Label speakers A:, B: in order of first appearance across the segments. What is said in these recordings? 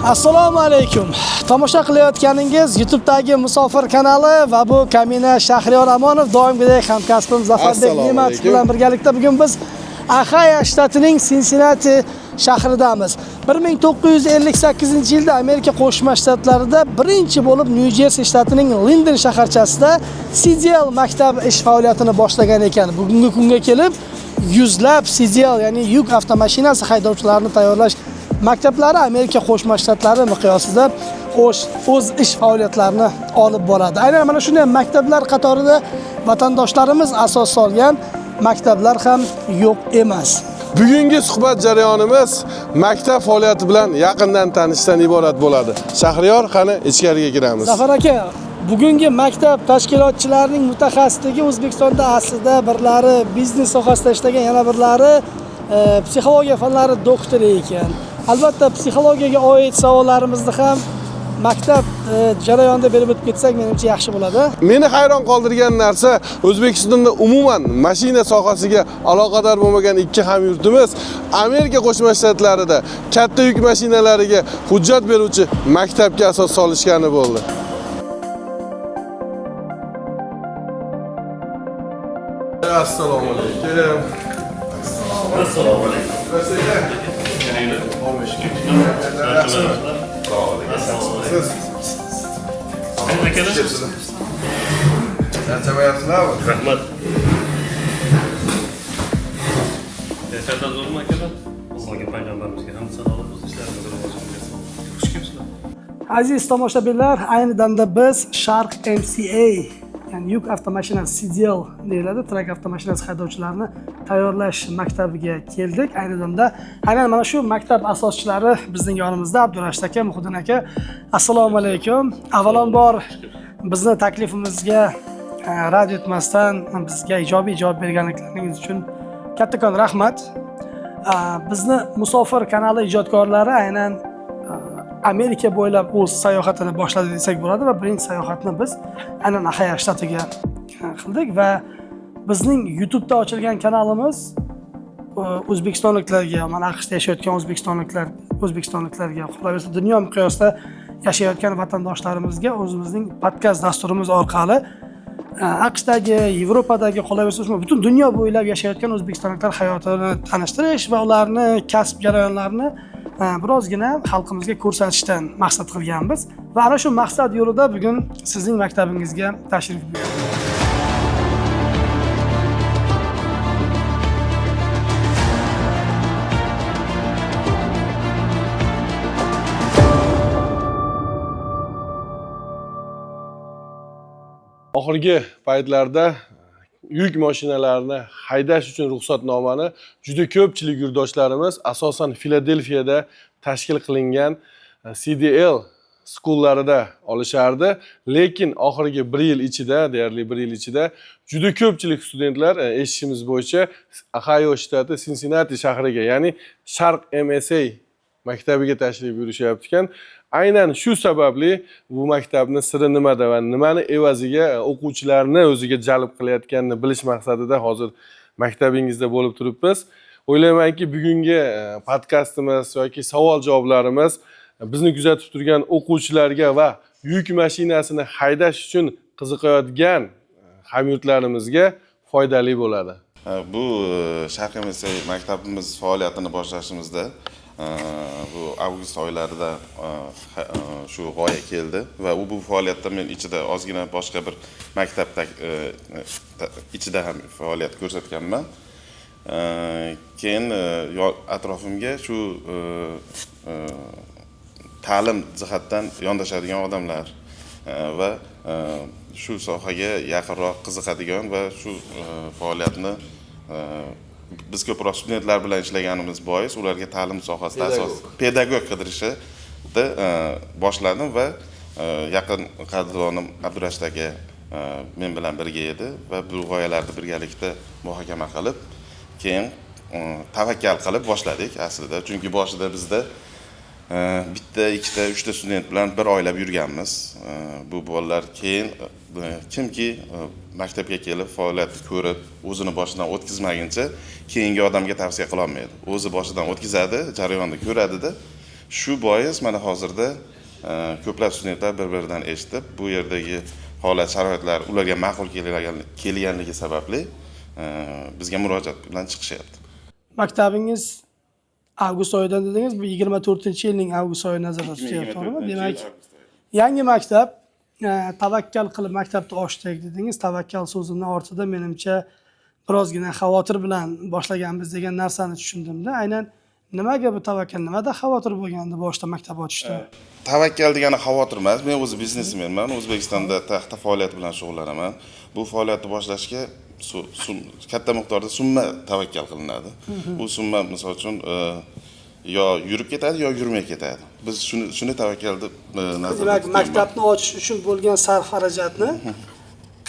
A: Assalomu alaykum. Tomosha qilayotganingiz YouTube'dagi Musofir kanali va bu Kamina Shahriyor Amonov, doimgidek hamkasbim Zafarbek Ne'matov bilan birgalikda bugun biz Ohio shtatining Cincinnati shahridamiz. 1958-yilda Amerika Qo'shma Shtatlarida birinchi bo'lib New Jersey shtatining Linden shaharchasida CDL maktabi ish faoliyatini boshlagan ekan. Bugungi kunga kelib yuzlab CDL, ya'ni yuk avtomashinasi haydovchilarini tayyorlash maktablari Amerika Qo'shma Shtatlari miqyosida o'z ish faoliyatlarini olib boradi. Aynan mana shunday maktablar qatorida vatandoshlarimiz asos solgan maktablar ham yo'q emas.
B: Bugungi suhbat jarayonimiz maktab faoliyati bilan yaqindan tanishishdan iborat bo'ladi. Shahriyor, qani ichkariga kiramiz.
A: Zafar aka, bugungi maktab tashkilotchilarining mutaxassisligi O'zbekistonda aslida birlari biznes sohasida ishlagan, yana birlari psixologiya fanlari doktori ekan. Albatta psixologiyaga oid savollarimizni ham maktab jarayonida berib o'tib ketsak menimcha yaxshi bo'ladi.
B: Meni hayron qoldirgan narsa, O'zbekistonda umuman mashina sohasiga aloqador bo'lmagan ikki hamyurtimiz Amerika Qo'shma Shtatlarida katta yuk mashinalariga hujjat beruvchi maktabga asos solishgani bo'ldi. Assalomu alaykum.
C: Assalomu alaykum.
B: Charchamayapsizlarmi?
C: Rahmat. Teşekkür ederim akalar. Allohga payg'ambarimizga hamd sanolar bo'lsin, ishlaringizni rivojlantirsin. Xush kelibsizlar.
A: Aziz tomoshabinlar, ayni damda biz Shark MCA, ya'ni yuk avtomashinasi CDL deyiladi, trak avtomashinasi haydovchilarini tayyorlash maktabiga keldik. Aynan mana shu maktab asoschilari bizning yonimizda. Abdurashid aka, Muhiddin aka, assalomu alaykum. Avvalambor bizni taklifimizga rad etmasdan bizga ijobiy javob berganliklaringiz uchun kattakon rahmat. Bizni Musofir kanali ijodkorlari aynan Amerika bo'ylab o'z sayohatini boshladi desak bo'ladi va birinchi sayohatni biz aynan Ohio shtatiga qildik va bizning YouTube'da ochilgan kanalimiz o'zbekistonliklarga, mana AQShda yashayotgan o'zbekistonliklarga, qolaversa dunyo miqyosida yashayotgan vatandoshlarimizga o'zimizning podkast dasturimiz orqali AQShdagi, Yevropadagi, qolaversa butun dunyo bo'ylab yashayotgan o'zbekistonliklar hayotini tanishtirish va ularni kasb jarayonlarini birozgina xalqimizga ko'rsatishdan maqsad qilganmiz va ana shu maqsad yo'lida bugun sizning maktabingizga tashrif buyurdik.
B: Oxirgi paytlarda yuk mashinalarini haydash uchun ruxsatnomani juda ko'pchilik yurtdoshlarimiz asosan Filadelfiyada tashkil qilingan CDL skullarida olishardi, lekin oxirgi 1 yil ichida, deyarli 1 yil ichida juda ko'pchilik studentlar eshitishimiz bo'yicha Ohio shtati Cincinnati shahriga, ya'ni Shark MCA maktabiga tashrif buyurishyapti ekan. Aynan shu sababli bu maktabni siri nimada va nimani evaziga o'quvchilarni o'ziga jalb qilayotganini bilish maqsadida hozir maktabingizda bo'lib turibmiz. O'ylaymanki, bugungi podkastimiz yoki savol-javoblarimiz bizni kuzatib turgan o'quvchilarga va yuk mashinasini haydash uchun qiziqayotgan hamyurtlarimizga foydali bo'ladi.
D: Bu Shark MCA maktabimiz faoliyatini boshlashimizda bu avgust oylarida shu g'oya keldi va bu faoliyatda men ichida ozgina boshqa bir maktabda ichida ham faoliyat ko'rsatganman. Keyin atrofimga shu ta'lim jihatdan yondashadigan odamlar va shu sohaga yaqinroq qiziqadigan va shu faoliyatni biz ko'proq studentlar bilan ishlaganimiz bois ularga ta'lim sohasida asos pedagog qidirishda boshladim va yaqin qadrdonim Abdurashid aka men bilan birga edi va bu g'oyalarni birgalikda muhokama qilib, keyin tavakkal qilib boshladik aslida. Chunki boshida bizda bitta, ikkita, uchta student bilan bir oylab yurganmiz. Bu bolalar keyin kimki maktabga kelib faoliyatni ko'rib, o'zini boshidan o'tkazmaguncha keyingi odamga tavsiya qila olmaydi. O'zi boshidan o'tkazadi, jarayonni ko'radida, Shu bois mana hozirda ko'plab studentlar bir-biridan eshitib, bu yerdagi holat, sharoitlar ularga ma'qul kelganligi sababli bizga murojaat bilan chiqishyapti.
A: Maktabingiz avgust oyidan dedingiz, bu 24-yilning avgust oyi nazarda tutyapti, to'g'rimi? Demak, yangi maktab, tavakkal qilib maktabni ochdik dedingiz. Tavakkal so'zini ortida menimcha birozgina xavotir bilan boshlaganmiz degan narsani tushundimda. Aynan nimaga bu tavakkal, nimada xavotir bo'lgandi boshda maktab ochishda?
D: Tavakkal degani xavotir emas. Men o'zi biznesmenman. O'zbekistonda taxta faoliyat bilan shug'ullanaman. Bu faoliyatni boshlashga katta miqdorda summa tavakkal qilinadi. Bu summa misol uchun yo yurib ketadi, yo yurmay ketadi. Biz shuni tavakkal deb nazarda
A: Demak,
D: tutamiz.
A: maktabni ochish uchun bo'lgan sarf-xarajatni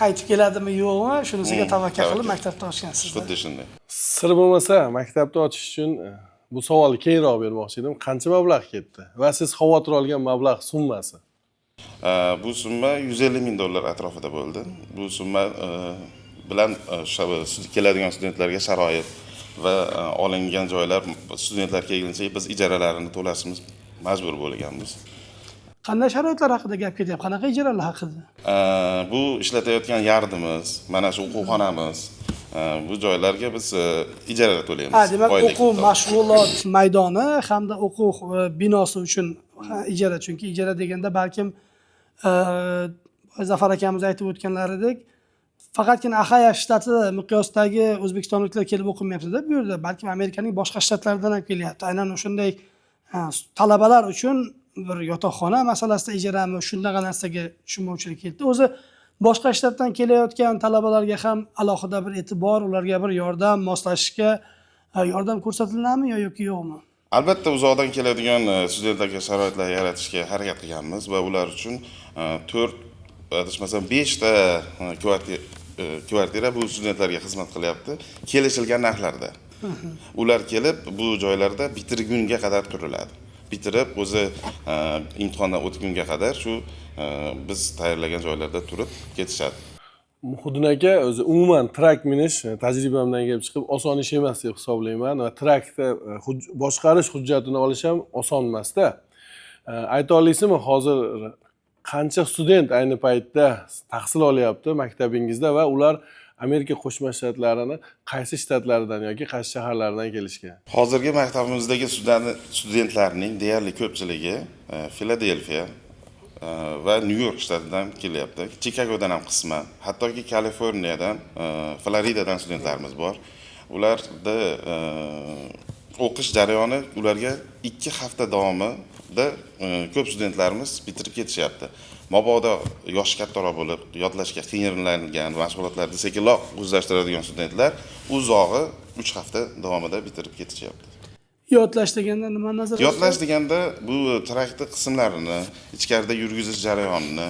A: qaytib keladimi, yo'qmi? Shunisiga tavakkal qilib maktabni ochgansiz.
D: Xuddi shunday.
B: Sir bo'lmasa, maktabni ochish uchun bu savolni keyinroq bermoqchi edim. Qancha mablag' ketdi va siz xavotir olgan mablag' summasi?
D: Bu summa $150,000 atrofida bo'ldi. Bu summa bilan keladigan studentlarga sharoit va olingan joylar studentlar kelguncha biz ijaralarini to'lashimiz majbur bo'lganmiz.
A: Qanday sharoitlar haqida gap ketyapti? Qanaqa ijaralar haqida?
D: Bu ishlatayotgan yardimiz, mana shu o'quv-xonamiz, bu joylarga biz ijara to'laymiz.
A: Demak, o'quv mashg'ulot maydoni hamda o'quv binosi uchun ijara. Chunki ijara deganda balkim Zafar akamiz aytib o'tganlaridek, faqatgina Ohio shtati miqyosidagi o'zbekistonliklar kelib o'qimayapti-da bu yerda, balkim Amerikaning boshqa shtatlaridan ham kelyapti. Aynan o'shanday talabalar uchun bir yotoqxona masalasida ijarami, shunday narsaga tushunmovchilik keldi. O'zi boshqa shtatdan kelayotgan talabalarga ham alohida bir e'tibor, ularga bir yordam, moslashishga yordam ko'rsatiladimi yoki yo'qmi?
D: Albatta, uzoqdan keladigan studentlarga sharoitlar yaratishga harakat qilganmiz va ular uchun 5 ta kvartira bu studentlarga xizmat qilyapti. Kelishilgan narxlarda. Ular kelib bu joylarda bitirgunga qadar turiladi. Bitirib o'zi imtihondan o'tgunga qadar shu biz tayyorlagan joylarda turib ketishadi.
B: Muhiddin aka, o'zi umuman trak minish tajribamdan kelib chiqib oson ish emas deb hisoblayman va trakda boshqarish hujjatini olish ham oson emas-da. Ayta olasizmi, hozir qancha student ayni paytda tahsil olyapti maktabingizda va ular Amerika Qo'shma Shtatlarini qaysi shtatlaridan yoki qaysi shaharlardan kelishgan?
D: Hozirgi maktabimizdagi studentlarning deyarli ko'pchiligi Filadelfiya va New York shtatidan kelyapti. Chikagodan ham qisman, hattoki Kaliforniyadan, Floridadan studentlarimiz bor. Ularda o'qish jarayoni ularga 2 hafta davomida ko'p studentlarimiz bitirib ketishyapti. Mabodo yoshi kattaroq bo'lib, yodlashga qiynalgan, mashg'ulotlarni sekinroq o'zlashtiradigan studentlar uzog'i 3 hafta davomida bitirib ketishyapti.
A: Yodlash deganda nima nazarda?
D: Yodlash deganda bu traktor qismlarini, ichkarida yurgizish jarayonini,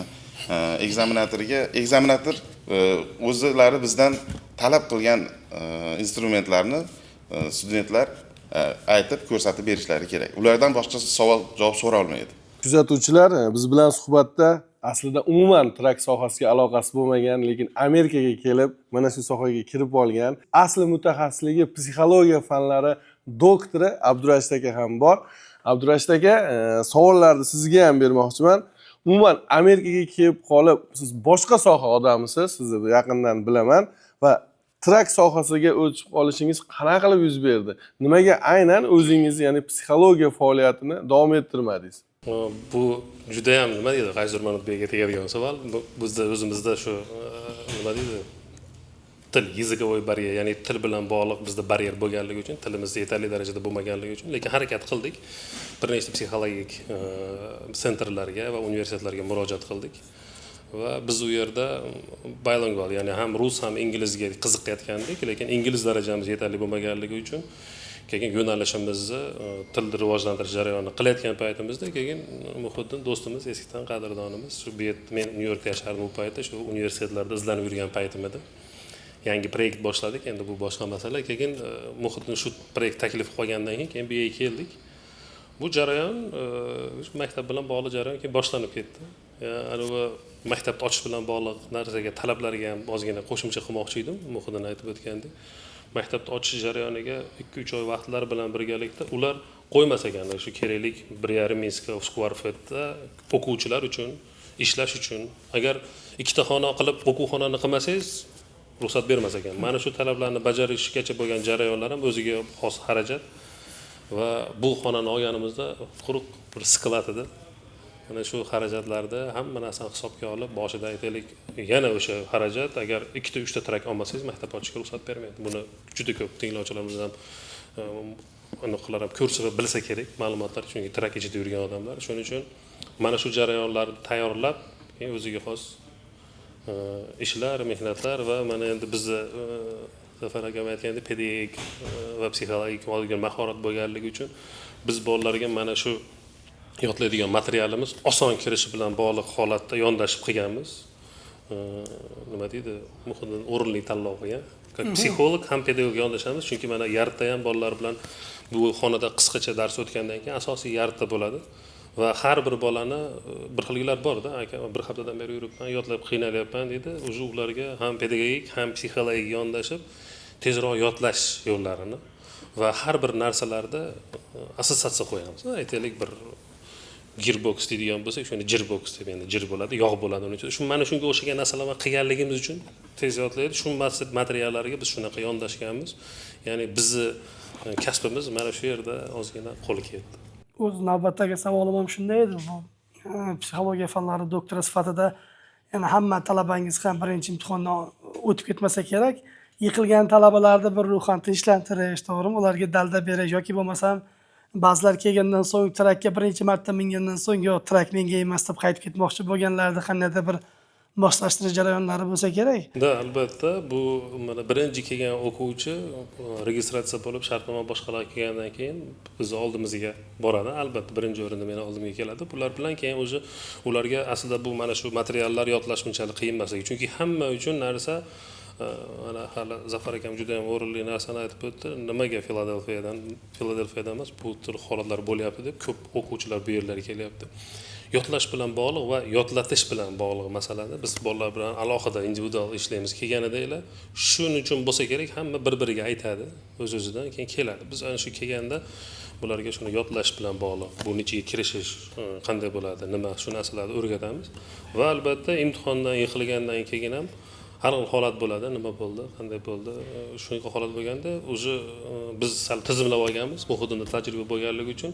D: ekzaminator o'zlari bizdan talab qilgan instrumentlarni studentlar aytib ko'rsatib berishlari kerak. Ulardan boshqa savol javob so'ra olmaydi.
B: Kuzatuvchilar, biz bilan suhbatda aslida umuman trak sohasiga aloqasi bo'lmagan, lekin Amerikaga kelib, mana shu sohaga kirib olgan, asli mutaxassisligi psixologiya fanlari doktori Abdurashid aka ham bor. Abdurashid aka, savollarni sizga ham bermoqchiman. Umuman Amerikaga kelib qolib, siz boshqa soha odamisiz, sizni yaqindan bilaman va trak sohasiga o'tib qolishingiz qanaqa qilib yuz berdi? Nimaga aynan o'zingiz, ya'ni psixologiya faoliyatini davom ettirmadingiz?
C: Bu juda ham nima deydi, qaysidir manotga tegadigan savol. Bizda o'zimizda shu nima deydi? Til, yezikovoy baryer, ya'ni til bilan bog'liq bizda baryer bo'lganligi uchun, tilimiz yetarli darajada bo'lmaganligi uchun, lekin harakat qildik. Bir nechta psixologik sentrlarga va universitetlarga murojaat qildik. Va biz u yerda bilingual, ya'ni ham rus ham inglizga qiziqayotgandik, lekin ingliz darajamiz yetarli bo'lmaganligi uchun keyin yo'nalishimizni tilni rivojlantirish jarayonini qilayotgan paytimizda keyin Muhiddin do'stimiz, eskidan qadrdonimiz, shu men New Yorkda yashardim u paytda, shu universitetlarda izlanib yurgan paytim edi. Yangi proyekt boshladik, endi bu boshqa masala. Keyin Muhiddin shu proyekt taklif qilgandan keyin bu yerga keldik. Bu jarayon maktab bilan bog'liq jarayon keyin boshlanib ketdi. Ya'ni bu maktabni ochish bilan bog'liq narsaga, talablarga ham ozgina qo'shimcha qilmoqchi edim, Muhiddin aytib o'tgandek. Maktabni ochish jarayoniga 2-3 oy vaqtlari bilan birgalikda ular qo'ymas ekan shu keraklik 1,5 ming square feetda o'quvchilar uchun ishlash uchun agar ikkita xona qilib o'quvxonani qilmasangiz ruxsat bermas ekan. Mana shu talablarni bajarishgacha bo'lgan jarayonlar ham o'ziga xos xarajat va bu xonani olganimizda quruq bir sklad edi. Mana shu xarajatlarda hamma narsani hisobga olib, boshida aytaylik, yana o'sha xarajat agar 2-3 ta trak olmasangiz maktab ochishga ruxsat bermaydi. Buni juda ko'p tinglovchilarimiz ham aniqlar ham ko'rsa va bilsa kerak ma'lumotlar, chunki trak ichida yurgan odamlar. Shuning uchun mana shu jarayonlarni tayyorlab, o'ziga xos ishlar, mehnatlar va mana endi bizda Zafar akam aytgandek pedagogik va psixologik olgan mahorat bo'lganligi uchun biz bolalarga mana shu yodlaydigan materialimiz oson kirishi bilan bog'liq holatda yondashib qilganmiz. Nima deydi? Muhimdan o'rinli tanlov qilgan. Psixolog ham pedagog yondashamiz, chunki mana yarda ham bolalar bilan bu xonada qisqacha dars o'tgandan keyin asosiy yarda bo'ladi. Va har bir bolani bir xilgilar bor-da, aka bir haftadan beri yuribman, yodlab qiynalyapman deydi. O'zi ularga ham pedagogik, ham psixologik yondashib tezroq yodlash yo'llarini va har bir narsalarda assotsiatsiya qo'yamiz. Aytaylik bir gearbox deydigan bo'lsak, shuni jirbox deb endi jir bo'ladi, yog' bo'ladi uning ichida. Shu mana shunga o'xshagan narsalarni qilganligimiz uchun tez yodlaydi. Shu materiallarga biz shunaqa yondashganmiz. Ya'ni bizni kasbimiz mana shu yerda ozgina qo'l keldi.
A: O'z navbatdagi savolim ham shunday edi. Bu psixologiya fanlari doktori sifatida yana hamma talabangiz ham birinchi imtihondan o'tib ketmasa kerak. Yiqilgan talabalarni bir ruhan tinchlantirish, to'g'rimi? Ularga dalda berish yoki bo'lmasam ba'zilar kelgandan so'ng trakka birinchi marta mingandan so'ng yo trak menga emas deb qaytib ketmoqchi bo'lganlarda qandaydir bir moslashtirish jarayonlari bo'lsa kerak.
C: Da, albatta, bu mana birinchi kelgan o'quvchi registratsiya bo'lib, shartnoma boshqalar kelgandan keyin biz oldimizga boradi. Albatta, birinchi o'rinda meni oldimga keladi. Bular bilan keyin o'zi ularga aslida bu mana shu materiallar yodlash unchalik qiyin emas, chunki hamma uchun narsa mana hali Zafar akam juda ham o'rinli narsani aytib o'tdi. Nimaga Filadelfiyadan emas, bu tur holatlar bo'lyapti deb ko'p o'quvchilar bu yerlarga kelyapti. Yodlash bilan bog'liq va yodlatish bilan bog'liq masalada biz bolalar bilan alohida individual ishlaymiz. Kelganida shuning uchun bo'lsa kerak hamma bir-biriga aytadi, o'z-o'zidan keyin keladi. Biz ana shu kelganda bularga shuni yodlash bilan bog'liq, buning ichiga kirishish qanday bo'ladi, nima shu narsalarni o'rgatamiz va albatta imtihondan yiqilgandan keyin ham har xil holat bo'ladi, nima bo'ldi, qanday bo'ldi. Shunaqa holat bo'lganda o'zi biz sal tizimlab olganmiz, Muhiddinda tajriba bo'lganligi uchun.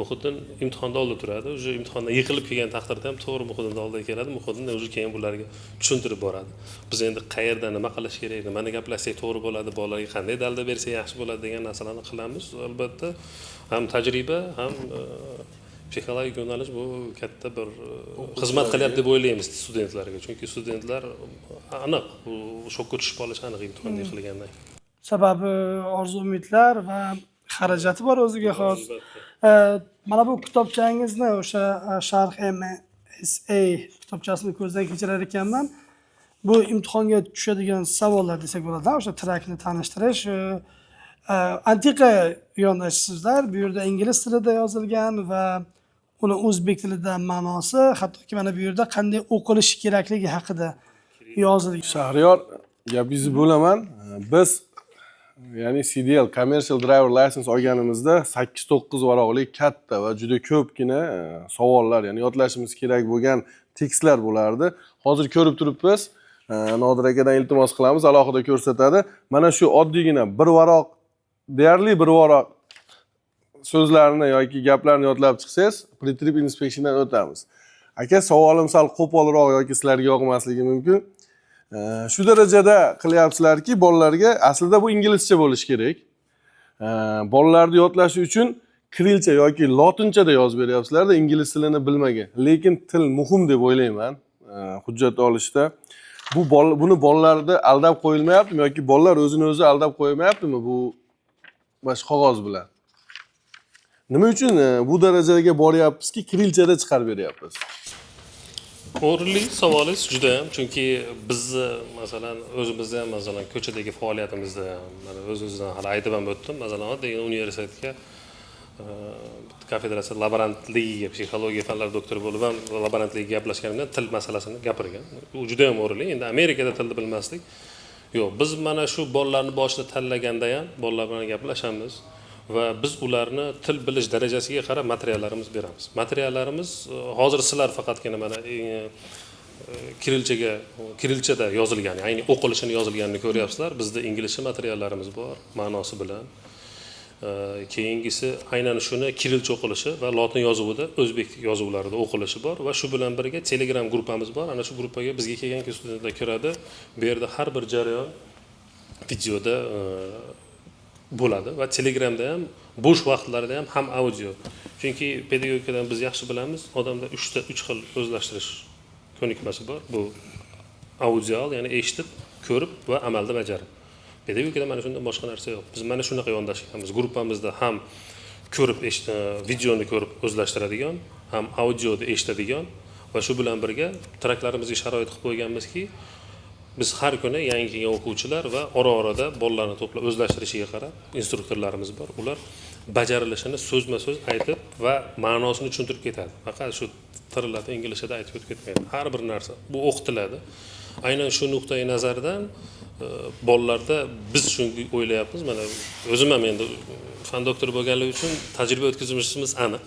C: Muhiddin imtihonda oldi turadi. O'zi imtihondan yiqilib kelgan taqdirda ham to'g'ri Muhiddinda oldiga keladi. Muhiddin o'zi keyin bularga tushuntirib boradi. Biz endi qayerda nima qilish kerak, nimani gaplashsak to'g'ri bo'ladi, bolalarga qanday dalda bersak yaxshi bo'ladi degan narsalarni qilamiz. Albatta, ham tajriba, ham psixologik yo'nalish bu katta bir xizmat qilyapti deb o'ylaymiz studentlarga. Chunki studentlar aniq shokka tushib qolishi aniq imtihonda yiqilgandan keyin.
A: Sababi orzu umidlar va xarajati bor o'ziga xos. Mana bu kitobchangizni o'sha Sharq MSA kitobchasini ko'zdan kechirar ekanman. Bu imtihonga tushadigan savollar desak bo'ladi, o'sha trakni tanishtirish. Antiqa yondashishlar, bu yerda ingliz tilida yozilgan va uni o'zbek tilida ma'nosi, hattoki mana bu yerda qanday o'qilishi kerakligi haqida yozilgan.
B: Shahriyor, gapingizni bo'laman. Biz ya'ni CDL Commercial Driver License olganimizda 8-9 varaqli katta va juda ko'pgina savollar, ya'ni yodlashimiz kerak bo'lgan tekstlar bo'lardi. Hozir ko'rib turibmiz. Nodir akadan iltimos qilamiz, alohida ko'rsatadi. Mana shu oddiygina bir varaq, deyarli bir varaq so'zlarni yoki gaplarni yodlab chiqsangiz, pre-trip inspectiondan o'tamiz. Aka, savolim sal qo'polroq yoki sizlarga yoqmasligi mumkin. Shu darajada qilyapsizlarki, bolalarga aslida bu inglizcha bo'lishi kerak. Bolalarni yodlashi uchun kirilcha yoki lotinchada yozib beryapsizlar-da, ingliz tilini bilmagan. Lekin til muhim deb o'ylayman hujjat olishda. Buni bolalarda aldab qo'yilmayaptimi yoki bolalar o'zini o'zi aldab qo'ymayaptimi bu boshqa qog'oz bilan? Nima uchun bu darajaga boryapmizki, kirilchada chiqarib beryapmiz?
C: O'rinli savolingiz juda ham, chunki biz masalan o'zimizda ham masalan ko'chadagi faoliyatimizda mana o'z-o'zidan hali aytib ham o'tdim. Masalan, oddiy universitetga kafedrasiya laborantligiga, psixologiya fanlari doktori bo'lib ham laborantligiga gaplashganimda til masalasini gapirgan. U juda ham o'rinli. Endi Amerikada tilni bilmaslik yo'q. Biz mana shu bolalarni boshida tanlaganda ham bolalar bilan gaplashamiz. va biz ularni til bilish darajasiga qarab materiallarimiz beramiz. Materiallarimiz hozir sizlar faqatgina mana kirilchada yozilgan, ya'ni o'qilishini yozilganini ko'ryapsizlar. Bizda inglizcha materiallarimiz bor, ma'nosi bilan. Keyingisi aynan shuni kirilcha o'qilishi va lotin yozuvida o'zbek yozuvlarida o'qilishi bor va shu bilan birga Telegram guruhimiz bor. Ana shu guruhga bizga kelgan studentlar kiradi. Bu yerda har bir jarayon videoda bo'ladi va Telegramda ham bo'sh vaqtlarida ham audio. Chunki pedagogikadan biz yaxshi bilamiz, odamda 3 xil o'zlashtirish ko'nikmasi bor. Bu audial, ya'ni eshitib, ko'rib va amalda bajarib. Pedagogikada mana shundan boshqa narsa yo'q. Biz mana shunaqa yondashganmiz. Guruhimizda ham ko'rib, videoni ko'rib o'zlashtiradigan, ham audioni eshitadigan va shu bilan birga traklarimizga sharoit qilib qo'yganmizki, biz har kuni yangi kelgan o'quvchilar va ora-orada bolalarni to'plab o'zlashtirishiga qarab instruktorlarimiz bor. Ular bajarilishini so'zma-so'z aytib va ma'nosini tushuntirib ketadi. Faqat shu tiriladi, inglizchada aytib o'tib ketmaydi. Har bir narsa bu o'qitiladi. Aynan shu nuqtai nazardan bolalarda biz shunga o'ylayapmiz. Mana o'zim ham endi fan doktori bo'lganligi uchun tajriba o'tkazishimiz aniq.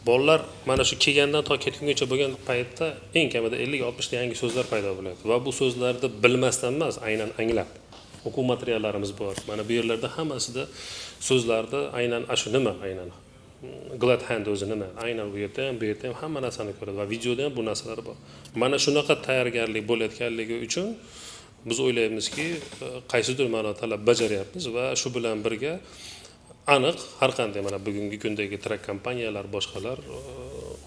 C: Bolalar mana shu kelgandan to ketgungacha bo'lgan paytda eng kamida 50-60 ta yangi so'zlar paydo bo'ladi va bu so'zlarni bilmasdan emas, aynan anglab. O'quv materiallarimiz bor. Mana bu yerlarda hammasida so'zlarni aynan shu nima, aynan glad hand o'zi nima, aynan bu yerda ham hamma narsani ko'radi va videoda ham bu narsalar bor. Mana shunaqa tayyorgarlik bo'layotganligi uchun biz o'ylaymizki, qaysidir ma'noda talab bajaryapmiz va shu bilan birga aniq har qanday mana bugungi kundagi trak kompaniyalar, boshqalar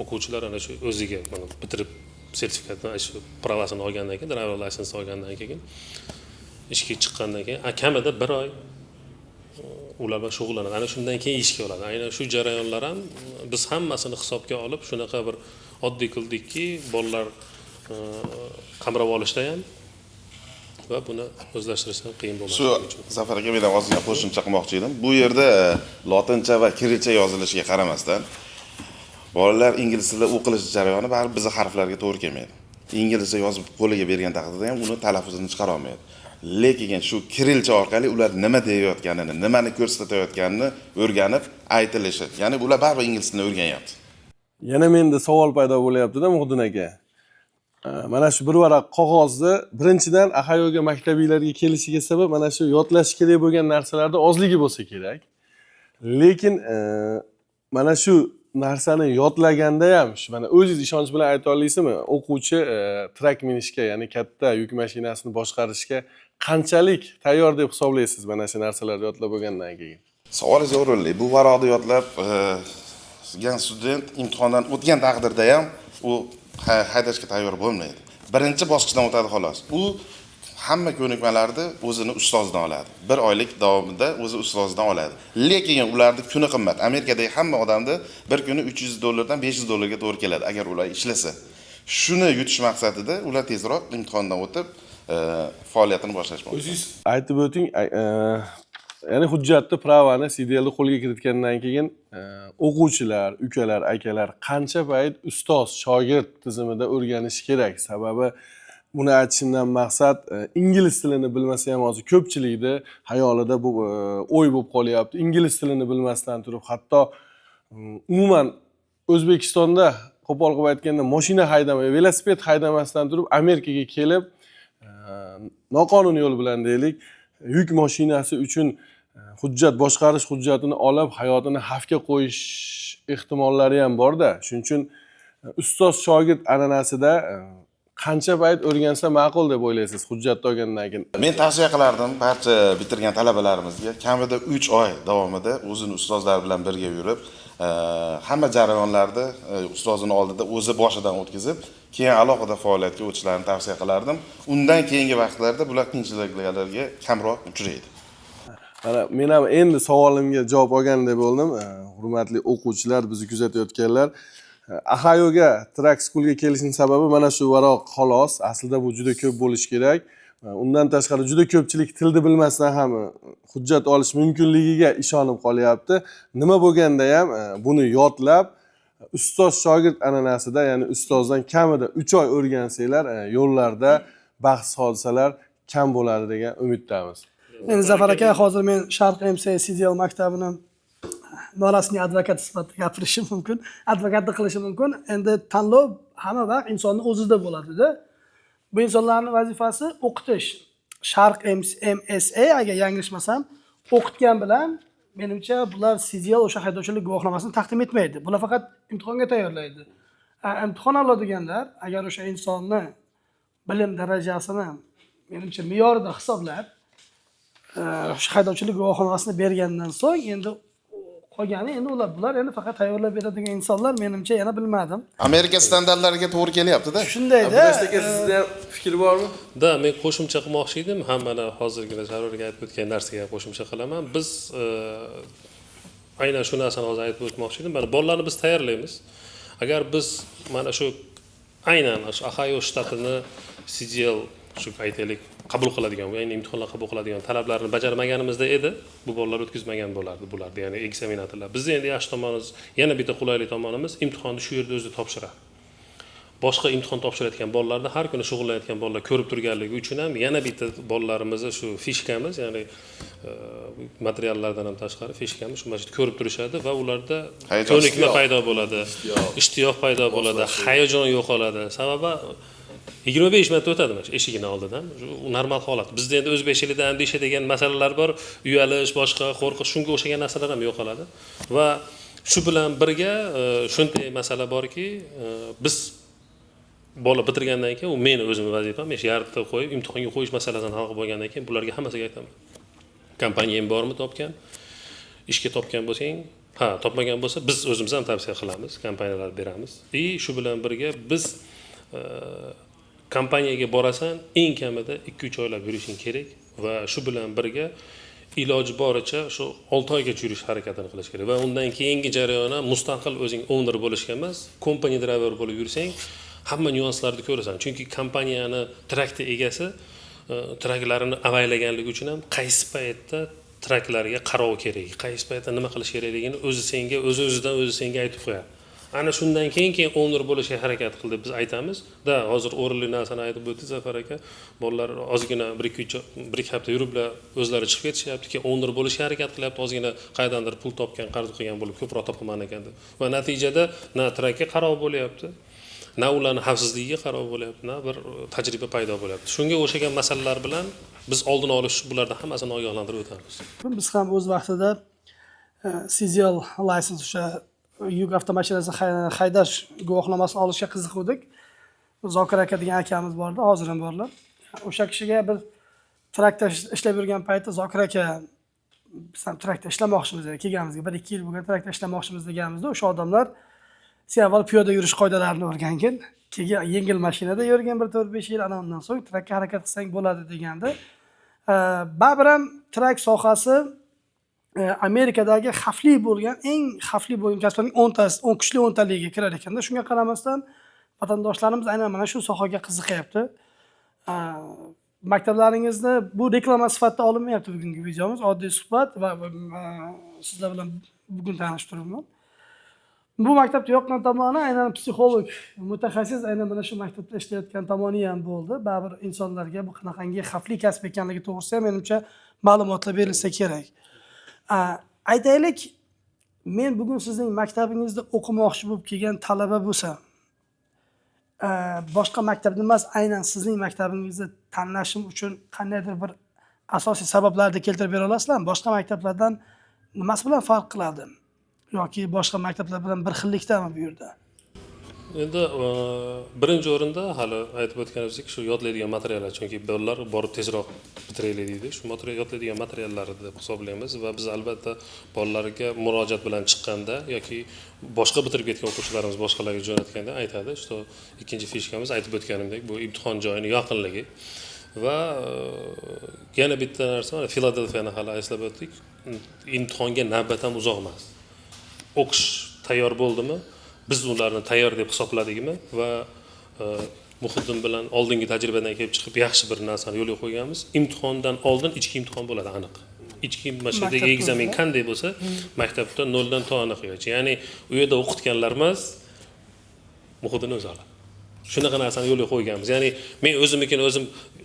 C: o'quvchilar ana shu o'ziga mana bitirib sertifikatni, shu pravasini olgandan keyin, driver license olgandan keyin ishga chiqqandan keyin kamida 1 oy ular bilan shug'ullanadi. Ana shundan keyin ishga oladi. Aynan shu jarayonlar ham biz hammasini hisobga olib shunaqa bir oddiy qildikki, bolalar qamrab olishda ham va buni o'zlashtirishdan qiyin bo'lmaydi.
D: Shu Zafar aka, men ozgina qo'shimcha qilmoqchi edim. Bu yerda lotincha va kirilcha yozilishiga qaramasdan bolalar ingliz tilida o'qilish jarayoni baribir bizning harflarga to'g'ri kelmaydi. Inglizcha yozib qo'liga bergan taqdirda ham uni talaffuzini chiqara olmaydi. Lekin shu kirilcha orqali ular nima deyayotganini, nimani ko'rsatayotganini o'rganib aytilishi. Ya'ni ular baribir ingliz tilini o'rganyapti.
B: Yana menda savol paydo bo'lyapti-da Muhdin aka. Mana shu bir varaq qog'ozni birinchidan Ahayoga maktabiylarga kelishiga sabab mana shu yodlash kerak bo'lgan narsalarda ozligi bo'lsa kerak. Lekin mana shu narsani yodlaganda ham mana o'zingiz ishonch bilan ayta olasizmi, o'quvchi trak minishga, ya'ni katta yuk mashinasini boshqarishga qanchalik tayyor deb hisoblaysiz mana shu narsalarni yodlab bo'lgandan keyin?
D: Savolingiz o'rinli. Bu varaqni yodlab student imtihondan o'tgan taqdirda ham u haydashga tayyor bo'lmaydi. Birinchi bosqichdan o'tadi xolos. U hamma ko'nikmalarni o'zini ustozidan oladi. 1 oylik davomida o'zi ustozidan oladi. Lekin ularning kuni qimmat. Amerikadagi hamma odamda bir kuni $300 dan $500 to'g'ri keladi agar ular ishlasa. Shuni yutish maqsadida ular tezroq imtihondan o'tib faoliyatini boshlash mumkin.
B: O'zingiz aytib o'ting, ya'ni hujjatni, pravani, CDLni qo'lga kiritgandan keyin o'quvchilar, ukalar, akalar qancha payt ustoz, shogird tizimida o'rganish kerak? Sababi buni aytishimdan maqsad ingliz tilini bilmasa ham hozir ko'pchilikda hayolida bu o'y bo'lib qolyapti. Ingliz tilini bilmasdan turib, hatto umuman O'zbekistonda qo'pol qilib aytganda mashina haydamay, velosiped haydamasdan turib Amerikaga kelib noqonuniy yo'l bilan deylik, yuk mashinasi uchun hujjat, boshqarish hujjatini olib hayotini xavfga qo'yish ehtimollari ham bor-da. Shuning uchun ustoz shogird an'anasida qancha payt o'rgansa ma'qul deb o'ylaysiz hujjatni olgandan keyin?
D: Men tavsiya qilardim barcha bitirgan talabalarimizga kamida 3 oy davomida o'zini ustozlar bilan birga yurib, hamma jarayonlarni ustozini oldida o'zi boshidan o'tkazib, keyin alohida faoliyatga o'tishlarini tavsiya qilardim. Undan keyingi vaqtlarda bular qiyinchiliklarga kamroq uchraydi.
B: Mana men ham endi savolimga javob olgandek bo'ldim. Hurmatli o'quvchilar, bizni kuzatayotganlar, Ahayoga Track Schoolga kelishning sababi mana shu varoq xolos. Aslida bu juda ko'p bo'lish kerak. Undan tashqari juda ko'pchilik tilni bilmasdan ham hujjat olish mumkinligiga ishonib qolyapti. Nima bo'lganda ham buni yodlab, ustoz shogird an'anasida, ya'ni ustozdan kamida 3 oy o'rgansanglar, yo'llarda bahs hodisalar kam bo'ladi degan umiddamiz.
A: Endi Zafar aka, hozir men Sharq MCA CDL maktabini norasmiy advokat sifatida gapirishim mumkin, advokatlik qilishim mumkin. Endi tanlov hamma vaqt insonning o'zida bo'ladi-da. Bu insonlarning vazifasi o'qitish. Sharq MSA agar yanglishmasam, o'qitgan bilan menimcha bular CDL o'sha haydovchilik guvohnomasini taqdim etmaydi. Bular faqat imtihonga tayyorlaydi. Imtihon oladiganlar agar o'sha insonni bilim darajasini menimcha me'yorida hisoblab o'sha haydovchilik guvohnomasini bergandan so'ng endi qolgani endi bular endi faqat tayyorlab beradigan insonlar menimcha yana bilmadim.
D: Amerika standartlariga to'g'ri kelyapti-da.
A: Shundayda.
B: Abdulaziz aka sizda fikr bormi?
C: Da, men qo'shimcha qilmoqchi edim. Hammani hozirgina Sarvarga aytib o'tgan narsaga qo'shimcha qilaman. Biz aynan shu narsani hozir aytib o'tmoqchi edim. Mana bolalarni biz tayyorlaymiz. Agar biz mana shu aynan shu Ohio shtatini CDL shu aytaylik qabul qiladigan, ya'ni imtihonlar qabul qiladigan talablarni bajarmaganimizda edi, bu bolalar o'tkazmagan bo'lardi, ya'ni ekzaminatorlar. Bizning endi yaxshi tomonimiz, yana bitta qulaylik tomonimiz imtihonni shu yerda o'zi topshiradi. Boshqa imtihon topshirayotgan bolalarni har kuni shug'ullanayotgan bolalar ko'rib turganligi uchun ham yana bitta bolalarimizni shu fishkamiz, ya'ni materiallardan ham tashqari fishkamiz shu yerda ko'rib turishadi va ularda ko'nikma paydo bo'ladi, ishtiyoq paydo bo'ladi, hayajon yo'qoladi. Sababi 25 marta o'tadi mana eshigini oldidan. U normal holat. Bizda endi o'zbekchilikda andisha degan masalalar bor, uyalish, boshqa qo'rqish, shunga o'xshagan narsalar ham yo'qoladi. Va shu bilan birga shunday masala borki, biz bola bitirgandan keyin u meni o'zimning vazifam, men yaritib qo'yib imtihonga qo'yish masalasini hal qilib bo'lgandan keyin bularga hammasiga aytaman. Kompaniyang bormi topgan? Ishga topgan bo'lsang, topmagan bo'lsa biz o'zimiz ham tavsiya qilamiz, kompaniyalarga beramiz. Shu bilan birga biz kompaniyaga borasan, eng kamida 2-3 oylab yurishing kerak va shu bilan birga iloji boricha shu 6 oygacha yurish harakatini qilish kerak va undan keyingi jarayonda mustaqil o'zing owner bo'lishga emas, company driver bo'lib yursang, hamma nyuanslarni ko'rasan. Chunki kompaniyani traktor egasi traklarini avaylaganligi uchun ham qaysi paytda traklarga qarov kerak, qaysi paytda nima qilish kerakligini o'zi senga o'zidan senga aytib qo'yadi. Ana shundan keyin owner bo'lishga harakat qil deb biz aytamiz. Hozir o'rinli narsani aytib o'tdi Zafar aka. Bolalar ozgina 1-2 hafta yuriblar, o'zlari chiqib ketishyapti, keyin owner bo'lishga harakat qilyapti, ozgina qaydandir pul topgan, qarz qilgan bo'lib ko'proq topaman ekan deb. Va natijada na trakka qarov bo'lyapti, na ularning xavfsizligiga qarov bo'lyapti, na bir tajriba paydo bo'lyapti. Shunga o'xshagan masalalar bilan biz oldini olish bulardan hammasini ogohlantirib o'tamiz.
A: Biz ham o'z vaqtida CDL license o'sha yuk avtomashinasini haydash guvohnomasini olishga qiziqdik. Zokir aka degan akamiz bordi, hozir ham borlar. O'sha kishiga bir traktor ishlab yurgan paytda Zokir aka biz ham traktor ishlamoqchimiz edi, kelganimizga 1-2 yil bo'lgan traktor ishlamoqchimiz deganimizda o'sha odamlar sen avval piyoda yurish qoidalarini o'rgangin, keyin yengil mashinada yurgan 4-5 yil, ana undan so'ng trakka harakat qilsang bo'ladi deganda. Baribir ham trak sohasi Amerikadagi xavfli bo'lgan, eng xavfli bo'lgan kasblarning 10 kuchli 10 taligiga kirar ekanda. Shunga qaramasdan vatandoshlarimiz aynan mana shu sohaga qiziqyapti. Maktablaringizni bu reklama sifatida olinmayapti bugungi videomiz, oddiy suhbat va sizlar bilan bugun tanishtiribman. Bu maktabda yoqqan tomoni aynan psixolog, mutaxassis aynan mana shu maktabda ishlayotgan tomoni ham bo'ldi. Baribir insonlarga bu qanaqangi xavfli kasb ekanligi to'g'risida menimcha ma'lumotlar berilsa kerak. Aytaylik, men bugun sizning maktabingizda o'qimoqchi bo'lib kelgan talaba bo'lsam, boshqa maktabni emas, aynan sizning maktabingizni tanlashim uchun qandaydir bir asosiy sabablarni keltirib bera olasizlarmi? Boshqa maktablardan nimasi bilan farq qiladi? Yoki boshqa maktablar bilan bir xillikdami bu yerda?
C: Endi birinchi o'rinda hali aytib o'tganimizdek shu yodlaydigan materiallar, chunki bolalar borib tezroq bitiraylik deydi. Shu yodlaydigan materiallarni deb hisoblaymiz va biz albatta bolalarga murojaat bilan chiqqanda yoki boshqa bitirib ketgan o'quvchilarimiz boshqalarga jo'natganda aytadi, что ikkinchi fishkamiz aytib o'tganimdek bu imtihon joyining yaqinligi va yana bitta narsa, Filadelfiyani hali eslab o'tdik. Imtihonga navbat ham uzoq emas. O'qish tayyor bo'ldimi? Biz ularni tayyor deb hisobladikmi va Muhiddin bilan oldingi tajribadan kelib chiqib yaxshi bir narsani yo'lga qo'yganmiz. Imtihondan oldin ichki imtihon bo'ladi aniq. Ichki mashinadagi ekzamen qanday bo'lsa, maktabda 0 dan to aniqgacha. Ya'ni u yerda o'qitganlarimiz Muhiddin o'zi oladi. Shunaqa narsani yo'lga qo'yganmiz. Ya'ni men o'zimnikini o'zim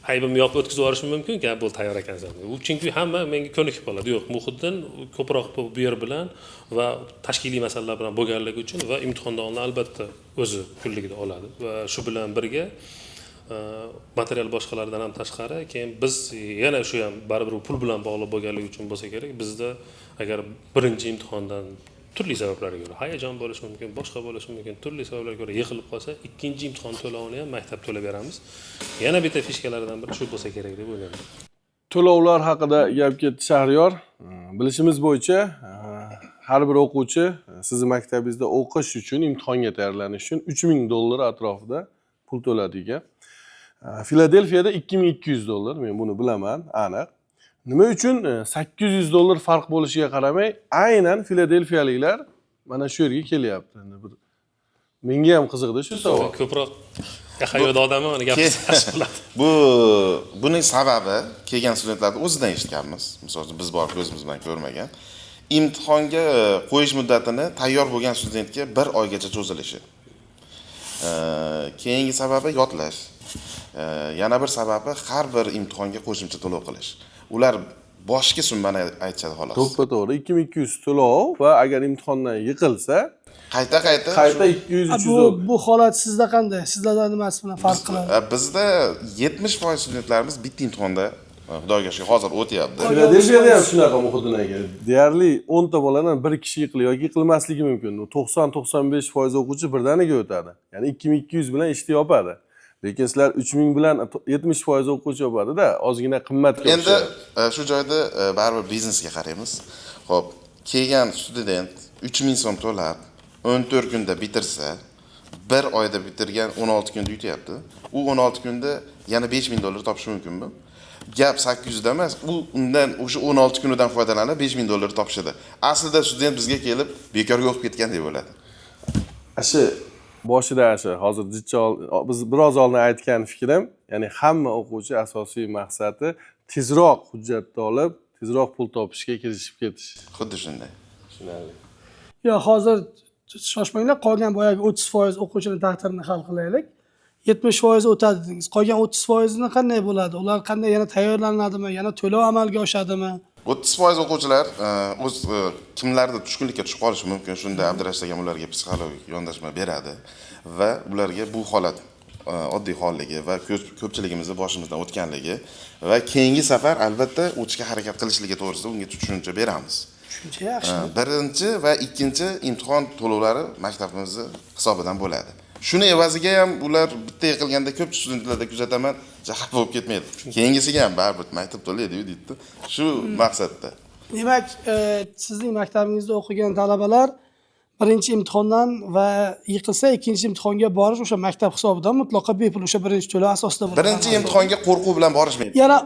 C: aybimni yopib o'tkazib yuborishim mumkin-ku, bu tayyor ekansan. U chunki hamma menga ko'nikib qoladi. Yo'q, Muhiddin ko'proq bu yer bilan va tashkiliy masalalar bilan bo'lganligi uchun va imtihondan oldin albatta o'zi pulligida oladi va shu bilan birga material boshqalardan ham tashqari, keyin biz yana shu ham baribir pul bilan bog'liq bo'lganligi uchun bo'lsa kerak, bizda agar birinchi imtihondan turli sabablarga ko'ra hayajon bo'lishi mumkin, boshqa bo'lishi mumkin, turli sabablarga ko'ra yiqilib qolsa, ikkinchi imtihon to'lovini ham maktab to'lab beramiz. Yana bitta fishkalardan biri shu bo'lsa kerak deb o'ylayman.
B: To'lovlar haqida gap ketdi Shahriyar. Bilishimiz bo'yicha har bir o'quvchi sizni maktabingizda o'qish uchun, imtihonga tayyorlanish uchun $3000 atrofida pul to'ladi ekan. Filadelfiyada $2200, men buni bilaman, aniq. Nima uchun $800 farq bo'lishiga qaramay, aynan filadelfiyaliklar mana shu yerga kelyapti. Endi bir menga ham qiziqdi shu savol.
C: Ko'proq hayot odami uni gapirsa bo'ladi.
D: Buning sababi kelgan studentlarning o'zidan eshitganmiz. Misol uchun biz borib ko'zimiz bilan ko'rmagan. Imtihonga qo'yish muddatini tayyor bo'lgan studentga 1 oygacha cho'zilishi. Keyingi sababi yodlash. Yana bir sababi har bir imtihonga qo'shimcha to'lov qilish. Ular boshqa summani aytishadi xolos.
B: To'g'ri, 2200 to'lov va agar imtihondan yiqilsa,
D: qayta
B: 200-300.
A: Bu holat sizda qanday? Sizlarda nimasi bilan farq qiladi?
D: Bizda 70% studentlarimiz bitta imtihonda Xudoga shukr hozir o'tyapti.
B: Filadelfiyada ham shunaqa Muhiddin aka. Deyarli 10 ta boladan 1 kishi yiqilib yoki yiqilmasligi mumkin. 90-95% o'quvchi birdaniga o'tadi. Ya'ni 2200 bilan ishni yopadi. Lekin sizlar 3000 bilan 70% o'quvchi yopadi-da, ozgina qimmatga
D: o'xshaydi. Endi shu joyda baribir biznesga qaraymiz. Xo'p, kelgan student 3000 so'm to'lab 14 kunda bitirsa, 1 oyda bitirgan 16 kunda yutyapti. U 16 kunda yana $5000 topishi mumkinmi? Gap 800 da emas, u undan o'sha 16 kunidan foydalanib $5000 topishadi. Aslida student bizga kelib bekorga o'qib ketgan deb bo'ladi.
B: Ashi boshida hozir biz biroz oldin aytgan fikrim, ya'ni hamma o'quvchi asosiy maqsadi tezroq hujjatni olib, tezroq pul topishga kirishib ketish.
D: Xuddi shunday.
B: Tushunarli.
A: Yo, hozir shoshmanglar, qolgan boyagi 30% o'quvchining taqdirini hal qilaylik. 70% o'tadi dedingiz. Qolgan 30% ni qanday bo'ladi? Ular qanday yana tayyorlanadimi? Yana to'lov amalga oshadimi?
D: 30% o'quvchilar o'z kimlardir tushkunlikka tushib qolishi mumkin. Shunda Abdurashid akam ularga psixologik yondashma beradi va ularga bu holat oddiy holligi va ko'pchiligimizning boshimizdan o'tganligi va keyingi safar albatta o'tishga harakat qilishligi to'g'risida unga tushuncha beramiz.
A: Tushuncha yaxshi.
D: Birinchi va ikkinchi imtihon to'lovlari maktabimizning hisobidan bo'ladi. Shuni evaziga ham ular bitta yiqilganda ko'p studentlarda kuzataman, jahab bo'lib ketmaydi. Keyingisiga ham baribir maktab to'laydi-yu deydi. Shu maqsadda.
A: Demak, sizning maktabingizda o'qigan talabalar birinchi imtihondan va yiqilsa ikkinchi imtihonga borish o'sha maktab hisobidan mutlaqo bepul o'sha birinchi to'lov asosida bo'ladi.
D: Birinchi imtihonga qo'rquv bilan borishmaydi.
A: Yana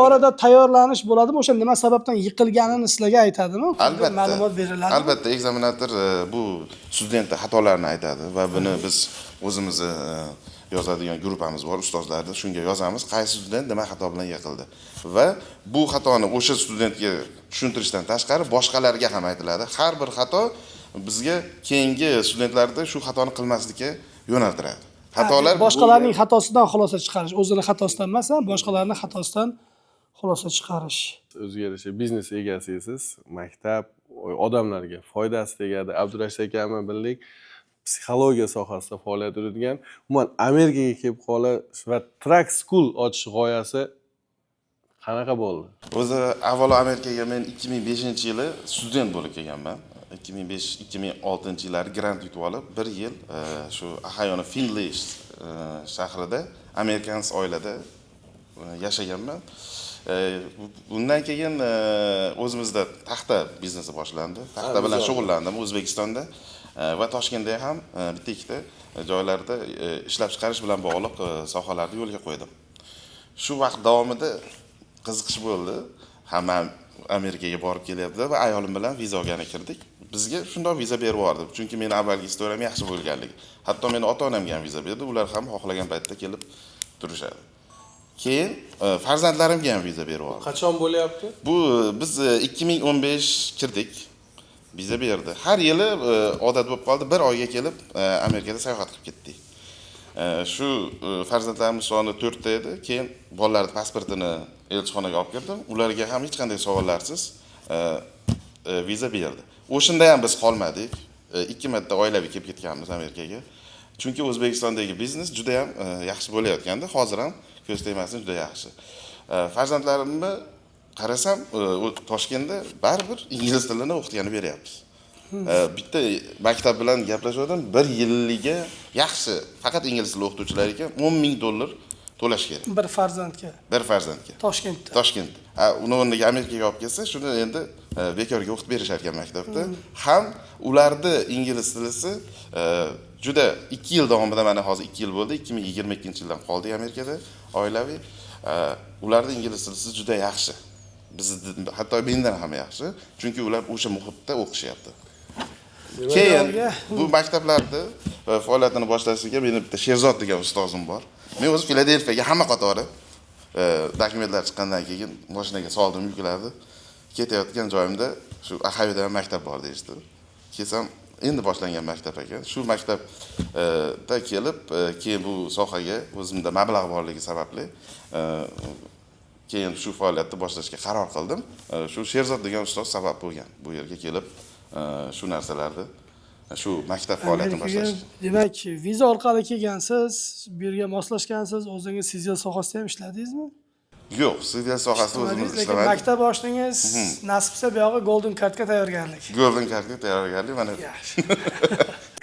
A: orada tayyorlanish bo'ladimi? O'sha nima sababdan yiqilganini sizlarga aytadimi?
D: Albatta.
A: Ma'lumot beriladi.
D: Albatta, ekzaminator bu studentning xatolarini aytadi va buni biz o'zimiz yozadigan guruhimiz bor, ustozlarni shunga yozamiz, qaysi student nima xato bilan yiqildi. Va bu xatoni o'sha studentga tushuntirishdan tashqari boshqalarga ham aytiladi. Har bir xato bizga keyingi studentlarda shu xatoni qilmaslikka yo'naltiradi. Xatolar
A: boshqalarning xatosidan xulosa chiqarish, o'zini xatosidan emas, boshqalarning xatosidan xulosa chiqarish.
B: O'ziga yarasha biznes egasisiz, maktab odamlarga foydasi tegadi. Abdurashid aka bilan bildik, psixologiya sohasida faoliyat yuritgan. Umuman Amerikaga kelib qolish va track school ochish g'oyasi qanaqa bo'ldi?
D: O'zi avvalo Amerikaga men 2005-yili student bo'lib kelganman. 2005-2006-yillari grant yutib olib, 1 yil shu Ohioning Findlay shahrida Amerikans oilada yashaganman. Bundan keyin o'zimizda taxta biznesi boshlandi. Taxta bilan shug'ullandim O'zbekistonda va Toshkentda ham bitta ikkita joylarda ishlab chiqarish bilan bog'liq sohalarni yo'lga qo'ydim. Shu vaqt davomida qiziqish bo'ldi. Hamma Amerikaga borib kelyapti va ayolim bilan viza olgani kirdik. Bizga shundoq viza berib yubordi. Chunki meni avvalgi istoriyam yaxshi bo'lganligi. Hatto meni ota-onamga ham viza berdi. Ular ham xohlagan paytda kelib turishadi. Keyin farzandlarimga ham viza berib yubordi.
B: Qachon bo'lyapti?
D: Bu biz 2015 kirdik. Viza berdi. Har yili odat bo'lib qoldi, 1 oyga kelib Amerikada sayohat qilib ketdik. Shu farzandlarimiz soni 4 ta edi. Keyin bolalarning pasportini elchixonaga olib kirdim. Ularga ham hech qanday savollarsiz viza berdi. O'shanda ham biz qolmadik. 2 marta oilaviy kelib ketganmiz Amerikaga. Chunki O'zbekistondagi biznes juda ham yaxshi bo'layotgandi. Hozir ham ko'z tegmasin juda yaxshi. Farzandlarimni qarasam, Toshkentda baribir ingliz tilini o'qitganib beryapmiz. Bitta maktab bilan gaplashgandim, 1 yilliga yaxshi faqat ingliz tili o'qituvchilariga $10,000 to'lash kerak.
A: Bir farzandga.
D: Bir farzandga.
A: Toshkentda.
D: Toshkentda. Uni o'rniga Amerikaga olib kelsa, shuni endi bekorga o'qitib berishar ekan maktabda. Ham ularda ingliz tilisi juda 2 yil davomida, mana hozir 2 yil bo'ldi, 2022-yildan qoldik Amerikada oilaviy. Ularda ingliz tilisi juda yaxshi. Bizda hatto mendan ham yaxshi, chunki ular o'sha muhitda o'qishyapti. Keyin bu maktablarda faoliyatini boshlashga meni bitta Sherzod degan ustozim bor. Men o'zi Filadelfiyaga hamma qatori dokumentlar chiqqandan keyin mashinaga soldim, yukladi. Ketayotgan joyimda shu Ahayda maktab bor deyishdi. Kelsam, endi boshlangan maktab ekan. Shu maktabda kelib, keyin bu sohaga o'zimda mablag' borligi sababli keyin shu faoliyatni boshlashga qaror qildim. Shu Sherzod degan ustoz sabab bo'lgan bu yerga kelib shu narsalarni, shu maktab faoliyatini boshlash.
A: Demak, viza orqali kelgansiz, bu yerga moslashgansiz, o'zingiz sizyal sohasida ham ishladingizmi?
D: Yo'q, sizyal sohasida o'zimiz ishlamadik.
A: Maktab boshdingiz, nasibsa bu yog'i Golden Cardga tayyorgarlik.
D: Golden Cardga tayyorgarlik mana.
A: Yaxshi.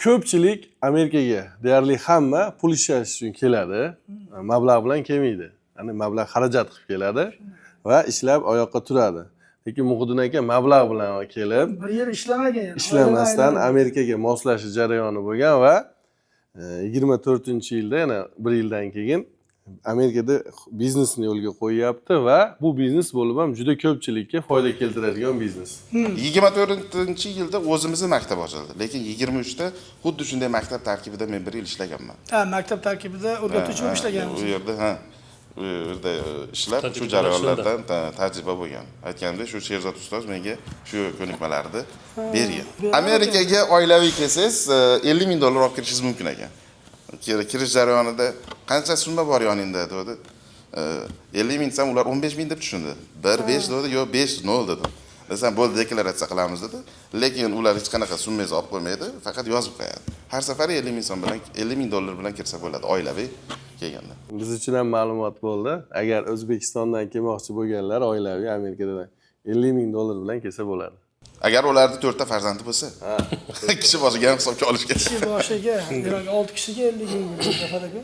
B: Ko'pchilik Amerikaga deyarli hamma pul ishlash uchun keladi, mablag' bilan kelmaydi. Ya'ni mablag' xarajat qilib keladi va ishlab oyoqqa turadi. Lekin Muhiddin aka mablag' bilan kelib,
A: Bir yil ishlamagan.
B: ishlamasdan Amerikaga moslashish jarayoni bo'lgan va 24-yilda, yana 1 yildan keyin Amerikada biznesni yo'lga qo'yyapti va bu biznes bo'lib ham juda ko'pchilikka foyda keltiradigan biznes.
D: 24-yilda o'zimizning maktab ochildi, lekin 23da xuddi shunday maktab tarkibida men 1 yil ishlaganman.
A: Maktab tarkibida o'rgatuvchi bo'lib ishlagansiz.
D: U yerda, u yerda ishlab shu jarayonlardan tajriba bo'lgan. Aytganimdek, shu Sherzod ustoz menga shu ko'nikmalarni bergan. Amerikaga oilaviy kelsangiz, $50,000 olib kirishingiz mumkin ekan. Kirish jarayonida qancha summa bor yoningda dedi. 50,000 desam, ular 15,000 deb tushundi. 1.5 dedi, yo'q 5.0 dedim. Desam, bo'ldi, deklaratsiya qilamiz dedi. Lekin ular hech qanaqa summangizni olib qo'ymaydi, faqat yozib qo'yadi. Har safar $50,000 bilan kirsa bo'ladi oilaviy kelganda.
B: Biz uchun ham ma'lumot bo'ldi. Agar O'zbekistondan kelmoqchi bo'lganlar oilaviy Amerikadan $50,000 bilan kelsa bo'ladi.
D: Agar ularda 4 ta farzandi bo'lsa, kishi boshiga ham hisobga olish kerak.
A: Kishi boshiga, demak 6 kishiga 50,000 Zafar aka.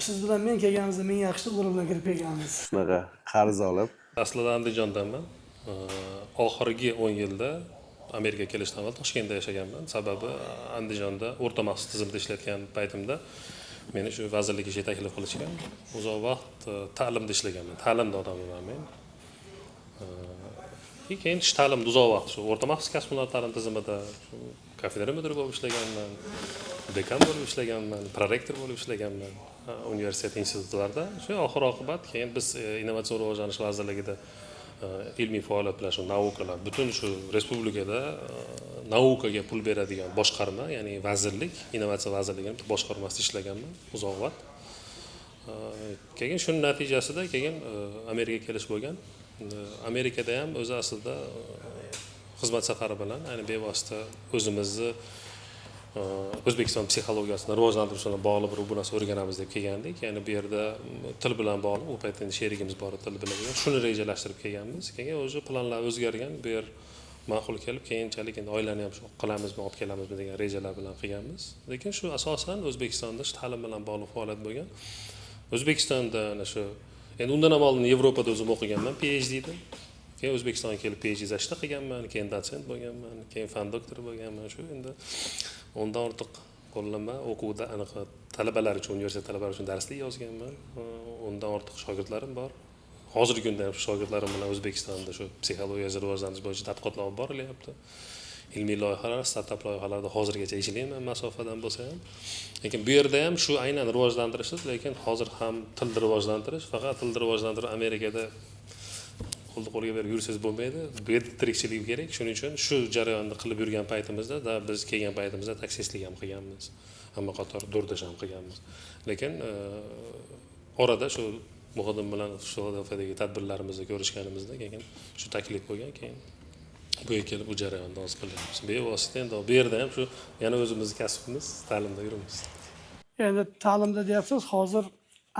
A: Siz bilan men kelganimizda men yaxshi o'rin bilan kirib kelganmiz.
B: Shunaqa qarz olib.
C: Aslida Andijondanman. Oxirgi 10 yilda Amerikaga kelishdan avval Toshkentda yashaganman. Sababi Andijonda o'rta maxsus tizimda ishlayotgan paytimda meni shu vazirlik ishiga taklif qilishgan. Uzoq vaqt ta'limda ishlaganman. Ta'limda odamman men. Keyin ta'limda uzoq vaqt shu o'rta maxsus kasb hunar ta'lim tizimida kafedra mudiri bo'lib ishlaganman, dekan bo'lib ishlaganman, prorektor bo'lib ishlaganman universitet institutlarida. Shu oxir-oqibat keyin biz Innovatsion rivojlanish vazirligida ilmiy faoliyat bilan shu naukalar, butun shu respublikada naukaga pul beradigan boshqarma, ya'ni vazirlik, innovatsiya vazirligining boshqarmasida ishlaganman uzoq vaqt. Keyin shuning natijasida keyin Amerikaga kelish bo'lgan. Amerikada ham o'zi aslida xizmat safari bilan, ya'ni bevosita o'zimizni O'zbekiston psixologiyasini rivojlantirishga bog'liq bir bu narsa o'rganamiz deb kelgandik. Ya'ni bu yerda til bilan bog'liq, u paytda sherigimiz bor til bilan. Shuni rejalashtirib kelganmiz. Keyin o'zi planlar o'zgargan, bu yer ma'qul kelib, keyinchalik endi oilani ham shu qilamizmi, olib kelamizmi degan rejalar bilan qilganmiz. Lekin shu asosan O'zbekistonda ta'lim bilan bog'liq faoliyat bo'lgan. O'zbekistonda ana shu endi undan ham oldin Yevropada o'zim o'qiganman, PhD da. Keyin O'zbekistonga kelib PhD izlashda qilganman, keyin dotsent bo'lganman, keyin fan doktori bo'lganman. Shu endi undan ortiq qo'llanma o'quvda aniq talabalar uchun, universitet talabalari uchun darslik yozganman. Undan ortiq shogirdlarim bor. Hozirgi kunda ham shu shogirdlarim bilan O'zbekistonda shu psixologiyani rivojlantirish bo'yicha tadqiqotlar olib borilyapti. Ilmiy loyihalar, startap loyihalarida hozirgacha ishlayman masofadan bo'lsa ham. Lekin bu yerda ham shu aynan rivojlantirishsiz, lekin hozir ham tilni rivojlantirish, faqat tilni rivojlantirish Amerikada qo'lni qo'lga berib yursangiz bo'lmaydi. Bu yerda tirikchilik kerak. Shuning uchun shu jarayonni qilib yurgan paytimizda biz kelgan paytimizda taksistlik ham qilganmiz. Hamma qator do'rdash ham qilganmiz. Lekin orada shu Muhodim bilan Filadelfiyadagi tadbirlarimizda ko'rishganimizda keyin shu taklif bo'lgan, keyin bu yerga kelib bu jarayonni hozir qilyapmiz. Bevosita endi bu yerda ham shu yana o'zimizning kasbimiz, ta'limda yuribmiz.
A: Endi ta'limda deyapsiz, hozir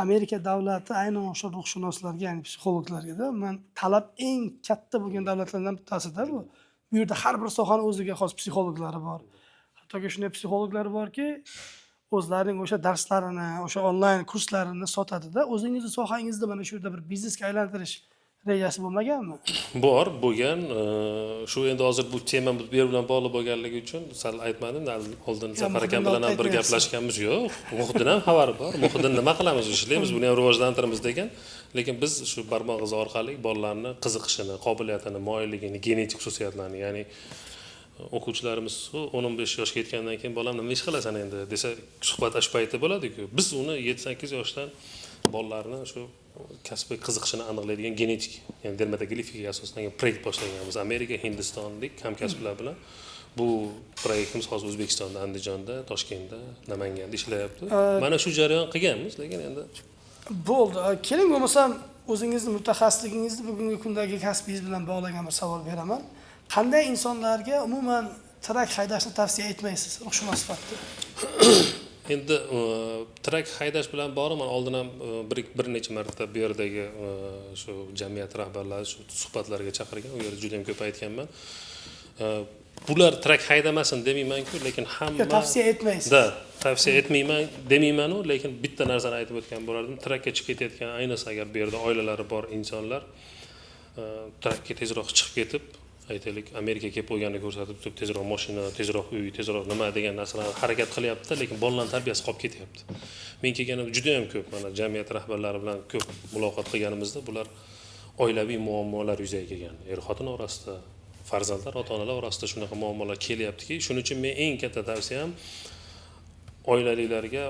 A: Amerika davlati aynan o'sha ruhshunoslarga, ya'ni psixologlarga man talab eng katta bo'lgan davlatlardan bittasida bu. Bu yerda har bir sohaning o'ziga xos psixologlari bor. Hattoki shunday psixologlar borki, o'zlarining o'sha darslarini, o'sha onlayn kurslarini sotadi-da, o'zingizni sohangizni mana shu yerda bir biznesga aylantirish rejasi bo'lmaganmi?
C: Bor, bo'lgan. Shu endi hozir bu temamiz bu yer bilan bog'liq bo'lganligi uchun sal aytmadim, oldin Safar akam bilan ham bir gaplashganmiz. Yo'q, Muhiddin ham xabari bor. Muhiddin nima qilamiz, ishlaymiz, buni ham rivojlantiramiz degan. Lekin biz shu barmoq izi orqali bolalarni qiziqishini, qobiliyatini, moyilligini, genetik xususiyatlarini, ya'ni o'quvchilarimiz 15 yoshga yetgandan keyin bolam nima ish qilasan endi desa suhbat shu paytda bo'ladi-ku. Biz uni 7-8 yoshdan bolalarni shu kasbga qiziqishini aniqlaydigan genetik, ya'ni dermatoglyifikaga asoslangan proyekt boshlaganmiz. Amerika, Hindistonlik hamkasblar bilan bu proyektimiz hozir O'zbekistonda, Andijonda, Toshkentda, Namanganda ishlayapti. Mana shu jarayon qilganmiz, lekin endi
A: bo'ldi. Keling, bo'lmasam o'zingizning mutaxassisligingizni bugungi kundagi kasbingiz bilan bog'lagan bir savol beraman. Qanday insonlarga umuman trak haydashni tavsiya etmaysiz ruhshunos sifatida?
C: Endi trak haydash bilan bog'liq men oldin ham bir necha marta bu yerdagi shu jamiyat rahbarlari shu suhbatlarga chaqirgan, u yerda juda ham ko'p aytganman. Bular trak haydamasin demayman-ku, lekin hamma
A: tavsiya etmaysiz.
C: Da, tavsiya etmayman demayman-u, lekin bitta narsani aytib o'tgan bo'lardim. Trakka chiqib ketayotgan, ayniqsa agar bu yerda oilalari bor insonlar trakka tezroq chiqib ketib, aytaylik, Amerikaga kelib qo'yganini ko'rsatib turib, tezroq mashina, tezroq uy, tezroq nima degan narsalarni harakat qilyapti, lekin bolalarning tarbiyasi qolib ketyapti. Men kelganimda juda ham ko'p, mana jamiyat rahbarlari bilan ko'p muloqot qilganimizda bular oilaviy muammolar yuzaga kelgan. Er-xotin orasida, farzandlar, ota-onalar orasida shunaqa muammolar kelyaptiki, shuning uchun men eng katta tavsiyam oilaliklarga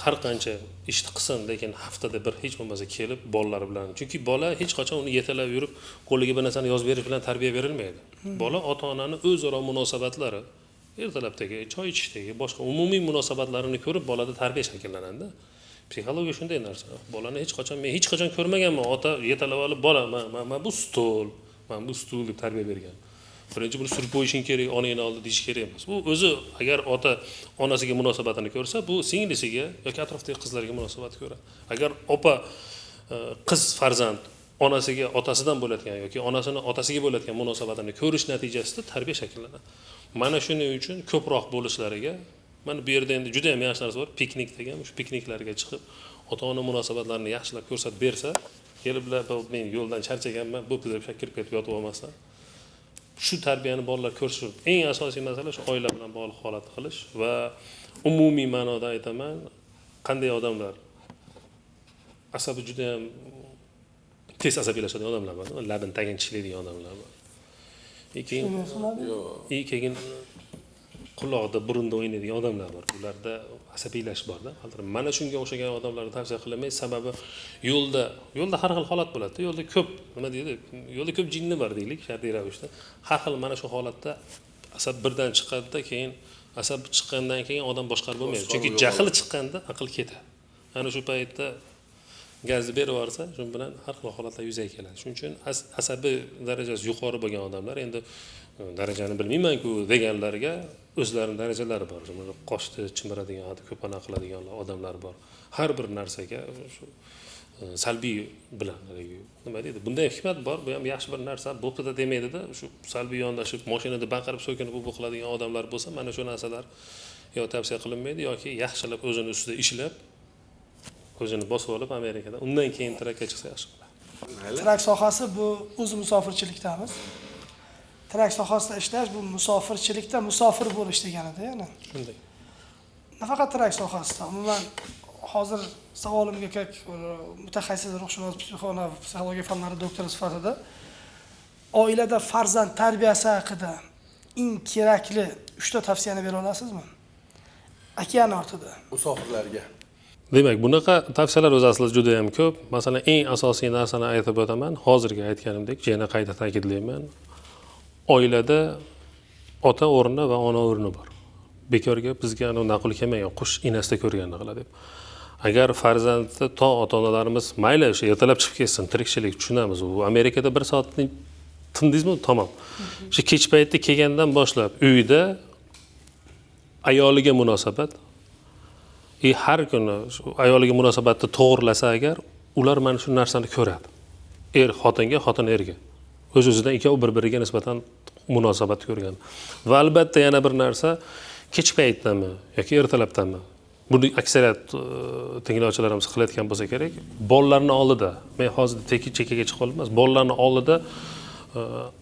C: har qancha ishni qilsin, lekin haftada bir hech bo'lmasa kelib bolalar bilan, chunki bola hech qachon uni yetalab yurib qo'liga bir narsani yozib berish bilan tarbiya berilmaydi. Bola ota-onani o'zaro munosabatlari, ertalabdagi choy ichishdagi boshqa umumiy munosabatlarini ko'rib bolada tarbiya shakllanadi. Psixologiya shunday narsa. Bolani men hech qachon ko'rmaganman, ota yetalab olib bola, mana bu stol, mana bu stul deb tarbiya bergan. Birinchi buni surib qo'yishing kerak, onangni oldida deyish kerak emas. Bu o'zi agar ota onasiga munosabatini ko'rsa, bu singlisiga yoki atrofdagi qizlarga munosabat ko'radi. Agar opa qiz farzand onasiga otasidan bo'ladigan yoki onasini otasiga bo'ladigan munosabatini ko'rish natijasida tarbiya shakllanadi. Mana shuning uchun ko'proq bo'lishlariga, mana bu yerda endi juda ham yaxshi narsa bor, piknik degan, shu pikniklarga chiqib ota-ona munosabatlarini yaxshilab ko'rsatib bersa, keliblar, men yo'ldan charchaganman, bu deb kirib ketib yotib olmasdan shu tarbiyani bolalar ko'rsin. Eng asosiy masala shu oila bilan bog'liq holat qilish va umumiy ma'noda aytaman, qanday odamlar asabi juda ham tez asabiylashadigan odamlar bor, labini tagini tishlaydigan odamlar bor. Keyin quloqda, burunda o'ynaydigan odamlar bor. Ularda asabiylash bor-da. Mana shunga o'xshagan odamlarni tavsiya qilaman, sababi yo'lda har xil holat bo'ladi. Yo'lda ko'p, nima deydi? Yo'lda ko'p jinni bor deylik, shar'iy ravishda. Har xil mana shu holatda asab birdan chiqadi-da, keyin asab chiqqandan keyin odam boshqarib bo'lmaydi. Chunki jahli chiqqanda aql ketadi. Ana shu paytda gazni berib yuborsa, shu bilan har xil holatlar yuzaga keladi. Shuning uchun asabiy darajasi yuqori bo'lgan odamlar, endi darajani bilmayman-ku deganlarga o'zlarining darajalari bor. Qoshni chimiradigan, ko'pana qiladigan odamlar bor. Har bir narsaga shu salbiy bilan nima deydi? Bunda hikmat bor, bu ham yaxshi bir narsa. Bo'pti demaydi-da, shu salbiy yondashib, mashinada baqirib so'kinib bu qiladigan odamlar bo'lsa, mana shu narsalar yo tavsiya qilinmaydi yoki yaxshilab o'zini ustida ishlab, o'zini bosib olib Amerikada, undan keyin trakka chiqsa yaxshi bo'ladi.
A: Trak sohasi bu o'zi musofirchilikdamiz. Trak sohasida ishlash bu musofirchilikda musofir bo'lish deganida, yana.
C: Shunday.
A: Nafaqat trak sohasida, umuman hozir savolimga mutaxassis ruhshunos psixologiya fanlari doktori sifatida oilada farzand tarbiyasi haqida eng kerakli 3 ta tavsiyani bera olasizmi? Okean ortida.
B: musofirlarga.
C: Demak, bunaqa tavsiyalar o'zi aslida juda ham ko'p. Masalan, eng asosiy narsani aytib o'taman. Hozirgi aytganimdek, yana qayta ta'kidlayman. Oilada ota o'rni va ona o'rni bor. Bekorga bizga naql kelmagan qush inasida ko'rganini qiladi deb. Agar farzandni ota-onalarimiz mayli o'sha ertalab chiqib ketsin, tirikchilik tushunamiz. U Amerikada 1 soatni tindingizmi? Tamom. Shu kech paytda kelgandan boshlab uyda ayoliga munosabat har kuni ayoliga munosabatni to'g'rilasa agar, ular mana shu narsani ko'radi. Er xotinga, xotin erga. O'z-o'zidan ikkovi bir-biriga nisbatan munosabat ko'rgan. Va albatta yana bir narsa, kech paytdami yoki ertalabdami, buni aksariyat tinglovchilarimiz qilayotgan bo'lsa kerak, bolalarning oldida, men hozir chekkaga chiqib qolmas, bolalarning oldida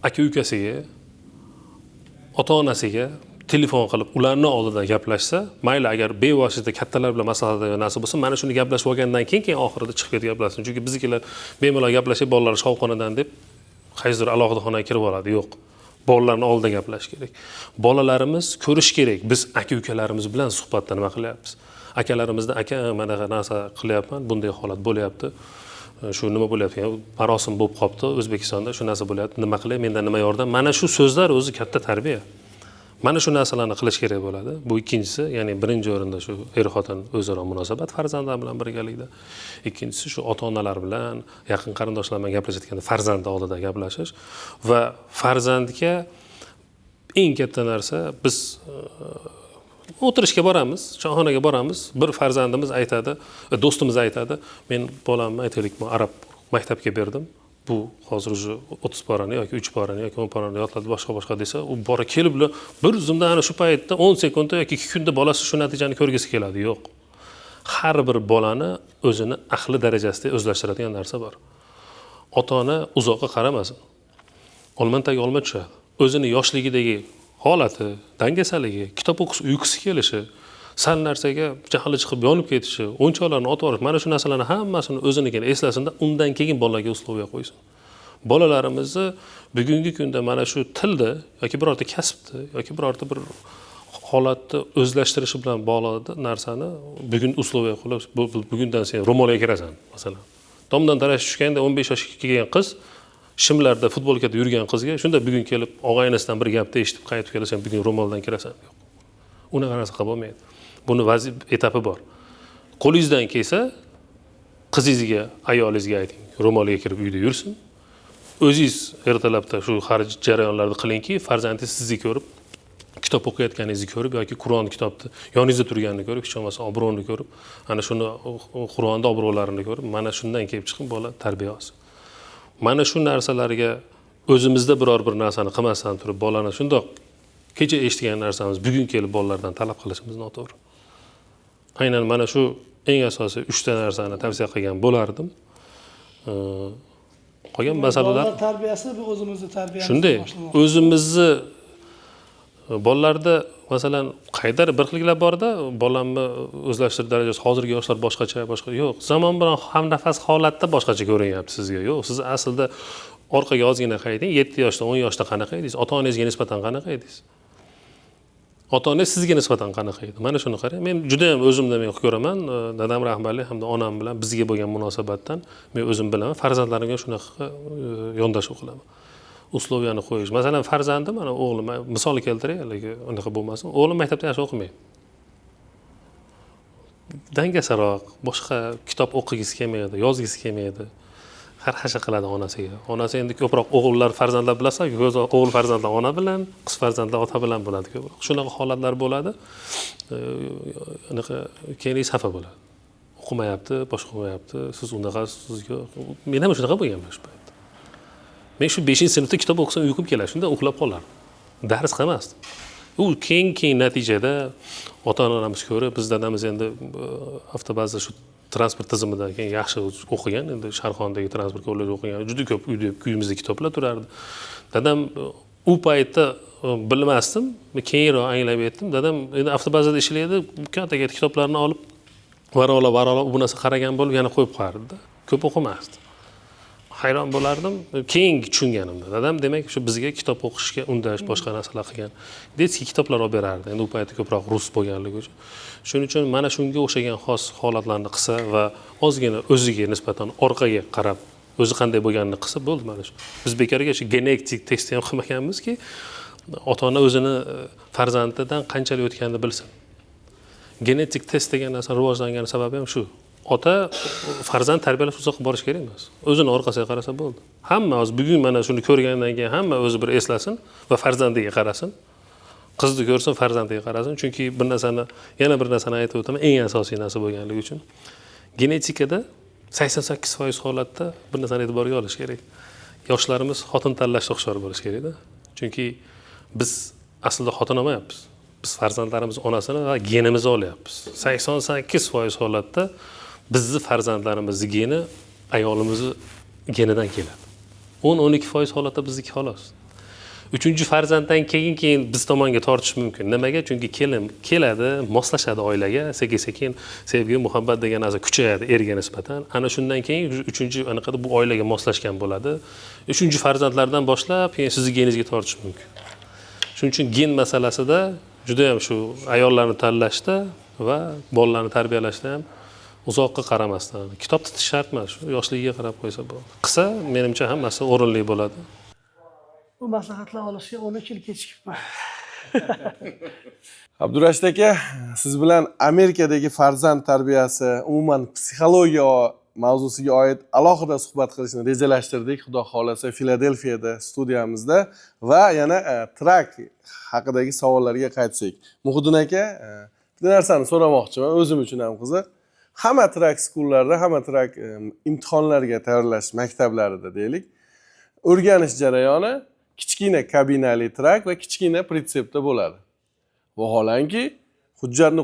C: aka-ukasiga, ota-onasiga telefon qilib ularni oldida gaplashsa, mayli agar bevosita kattalar bilan maslahatlar narsa bo'lsa, mana shuni gaplashib olgandan keyin oxirida chiqib ketib gaplashsin. Chunki biznikilar bemalol gaplashib, bolalar shovqinidan deb qaysidir alohida xonaga kirib oladi. Yo'q. Bolalarning oldida gaplash kerak. Bolalarimiz ko'rish kerak. Biz aka-ukalarimiz bilan suhbatda nima qilyapmiz? Akalarimizda aka mana narsa qilyapman, bunday holat bo'lyapti. Shu nima bo'lyapti? Marosim bo'lib qopti, O'zbekistonda shu narsa bo'lyapti. Nima qilay? Mendan nima yordam? Mana shu so'zlar o'zi katta tarbiya. Mana shu narsalarni qilish kerak bo'ladi. Bu ikkinchisi, ya'ni birinchi o'rinda shu er-xotin o'zaro munosabat farzandlar bilan birgalikda. Ikkinchisi shu ota-onalar bilan, yaqin qarindoshlar bilan gaplashayotganda farzand oldida gaplashish va farzandga eng katta narsa biz o'tirishga boramiz, choyxonaga boramiz, bir farzandimiz aytadi, do'stimiz aytadi, men bolamni aytaylik, arab maktabga berdim. Bu hozir уже 30 porani yoki 3 porani yoki 10 porani yodladi boshqa desa, u bora kelib bir zumda ana shu paytda 10 sekundda yoki 2 kunda bolasi shu natijani ko'rgisi keladi. Yo'q. Har bir bolani o'zini aqli darajasida o'zlashtiradigan narsa bor. Ota-ona uzoqqa qaramasin. Olman tagiga olma tushadi. O'zini yoshligidagi holati, dangasaligi, kitob o'qish uyqusi kelishi, sal narsaga jahli chiqib yonib ketishi, o'yinchoqlarni otib olish, mana shu narsalarni hammasini o'zinikini eslasin-da, undan keyin bolalarga uslubiga qo'ysin. Bolalarimizni bugungi kunda mana shu tilda yoki birorta kasbda yoki birorta bir holatni o'zlashtirishi bilan bog'liq narsani bugun uslubiga qo'yib, bugundan sen ro'molga kirasan, masalan. Tomdan tarash tushganda 15 yoshga kelgan qiz shimlarda futbolkada yurgan qizga shunda bugun kelib og'aynisidan bir gapni eshitib qaytib kelasan, bugun ro'moldan kirasan. Yo'q. Unaqa narsa qilib bo'lmaydi. Buni etapi bor. Qo'lingizdan kelsa, qizingizga, ayolingizga ayting, ro'molga kirib uyda yursin. O'zingiz ertalabda shu xarj jarayonlarni qilingki, farzandingiz sizni ko'rib, kitob o'qiyotganingizni ko'rib yoki Qur'on kitobni yoningizda turganini ko'rib, hech bo'lmasa obro'ni ko'rib, ana shuni Qur'onda obro'larini ko'rib, mana shundan kelib chiqib bola tarbiya olsin. Mana shu narsalarga o'zimizda biror bir narsani qilmasdan turib, bolani shundoq kecha eshitgan narsamiz bugun kelib bolalardan talab qilishimiz noto'g'ri. Aynan mana shu eng asosiy 3 ta narsani tavsiya qilgan bo'lardim. Qolgan masalalar
A: bolalar tarbiyasi bu o'zimizni tarbiyamiz.
C: Shunday, o'zimizni bolalarda masalan qaydir bir xillar bor-da, bolamni o'zlashtirish darajasi hozirgi yoshlar boshqa yo'q. Zamon bilan hamnafas holatda boshqacha ko'rinyapti sizga. Yo'q, siz aslida orqaga ozgina qayting, 7 yoshda, 10 yoshda qanaqa edingiz? Ota-onangizga nisbatan qanaqa edingiz? Ota-ona sizga nisbatan qanaqa edi? Mana shuni qarang. Men juda ham o'zimda men ko'raman, dadam rahbarlik hamda onam bilan bizga bo'lgan munosabatdan men o'zim bilaman, farzandlarimga shunaqa yondashuv qilaman. Usloviyani qo'yish. Masalan, farzandim, mana o'g'lim, misol keltiraylik, unaqa bo'lmasin. O'g'lim maktabda yaxshi o'qimaydi. Dangasaroq, boshqa kitob o'qigisi kelmaydi, yozgisi kelmaydi. Har-hasha qiladi onasiga. Onasi endi ko'proq o'g'illar, farzandlar bilasan, o'g'il farzandlar ona bilan, qiz farzandlar ota bilan bo'ladi ko'proq. Shunaqa holatlar bo'ladi. Unaqa keyin xafa bo'ladi. O'qimayapti, boshqa qilmayapti. Siz unaqa, sizga men ham shunaqa bo'lganman shu paytda. Men shu 5-sinfda kitob o'qisam uyqum keladi, shunda uxlab qolardim. Dars qilmasdim. U keyin natijada ota-onamiz ko'rib, biz dadamiz endi avtobazda shu transport tizimida keyin yaxshi o'qigan, endi Sharxondagi transport kollejida o'qigan, juda ko'p uyimizda kitoblar turardi. Dadam u paytda bilmasdim, keyinroq anglab yetdim. Dadam endi avtobazada ishlaydi, katta kitoblarni olib varola bu narsa qaragan bo'lib yana qo'yib qo'yardi-da. Ko'p o'qimasdi. hayron bo'lardim. Keyin tushunganimda. Dadam demak shu bizga kitob o'qishga undash, boshqa narsalar qilgan. Detskiy kitoblar olib berardi. Endi u paytda ko'proq rus bo'lganligi uchun. Shuning uchun mana shunga o'xshagan xos holatlarni qilsa va ozgina o'ziga nisbatan orqaga qarab o'zi qanday bo'lganini qilsa bo'ldi mana shu. Biz bekorga shu genetik testni ham qilmaganmizki, ota-ona o'zini farzandidan qanchalik o'tganini bilsin. Genetik test degan narsa rivojlangan sababi ham shu. Ota farzand tarbiyalash uzoqqa borish kerak emas. O'zini orqasiga qarasa bo'ldi. Hamma o'zi bugun mana shuni ko'rgandan keyin hamma o'zi bir eslasin va farzandiga qarasin. Qizni ko'rsin, farzandiga qarasin. Chunki bir narsani, yana bir narsani aytib o'taman, eng asosiy narsa bo'lganligi uchun. Genetikada 88% holatda bir narsani e'tiborga olish kerak. Yoshlarimiz xotin tanlashga hushyor bo'lish kerak-da. Chunki biz aslida xotin olmayapmiz. Biz farzandlarimiz onasini va genimizni olyapmiz. 88% holatda bizni farzandlarimizning geni ayolimizning genidan keladi. 10-12% holatda bizniki xolos. 3-farzanddan keyin biz tomonga tortish mumkin. Nimaga? Chunki kelin keladi, moslashadi oilaga, sekin-sekin sevgi, muhabbat degan narsa kuchayadi erga nisbatan. Ana shundan keyin 3-anaqada bu oilaga moslashgan bo'ladi. 3-farzandlardan boshlab keyin sizning geningizga tortish mumkin. Shuning uchun gen masalasida juda ham shu ayollarni tanlashda va bolalarni tarbiyalashda ham uzoqqa qaramasdan kitob tutish shart emas, shu yoshligiga qarab qo'ysa bo'ladi. Qilsa, menimcha hammasi o'rinli bo'ladi.
A: Bu maslahatlar olishga 13 yil kechikibman.
B: Abdurashid aka, siz bilan Amerikadagi farzand tarbiyasi, umuman psixologiya mavzusiga oid alohida suhbat qilishni rejalashtirdik. Xudo xolasa Filadelfiyada studiyamizda va yana trak haqidagi savollarga qaytsak. Muhiddin aka, bir narsani so'ramoqchiman, o'zim uchun ham qiziq. Hamma trak skullarda, hamma trak imtihonlarga tayyorlash maktablarida deylik, o'rganish jarayoni kichkina kabinali trak va kichkina pritsepda bo'ladi. Vaholanki, hujjatni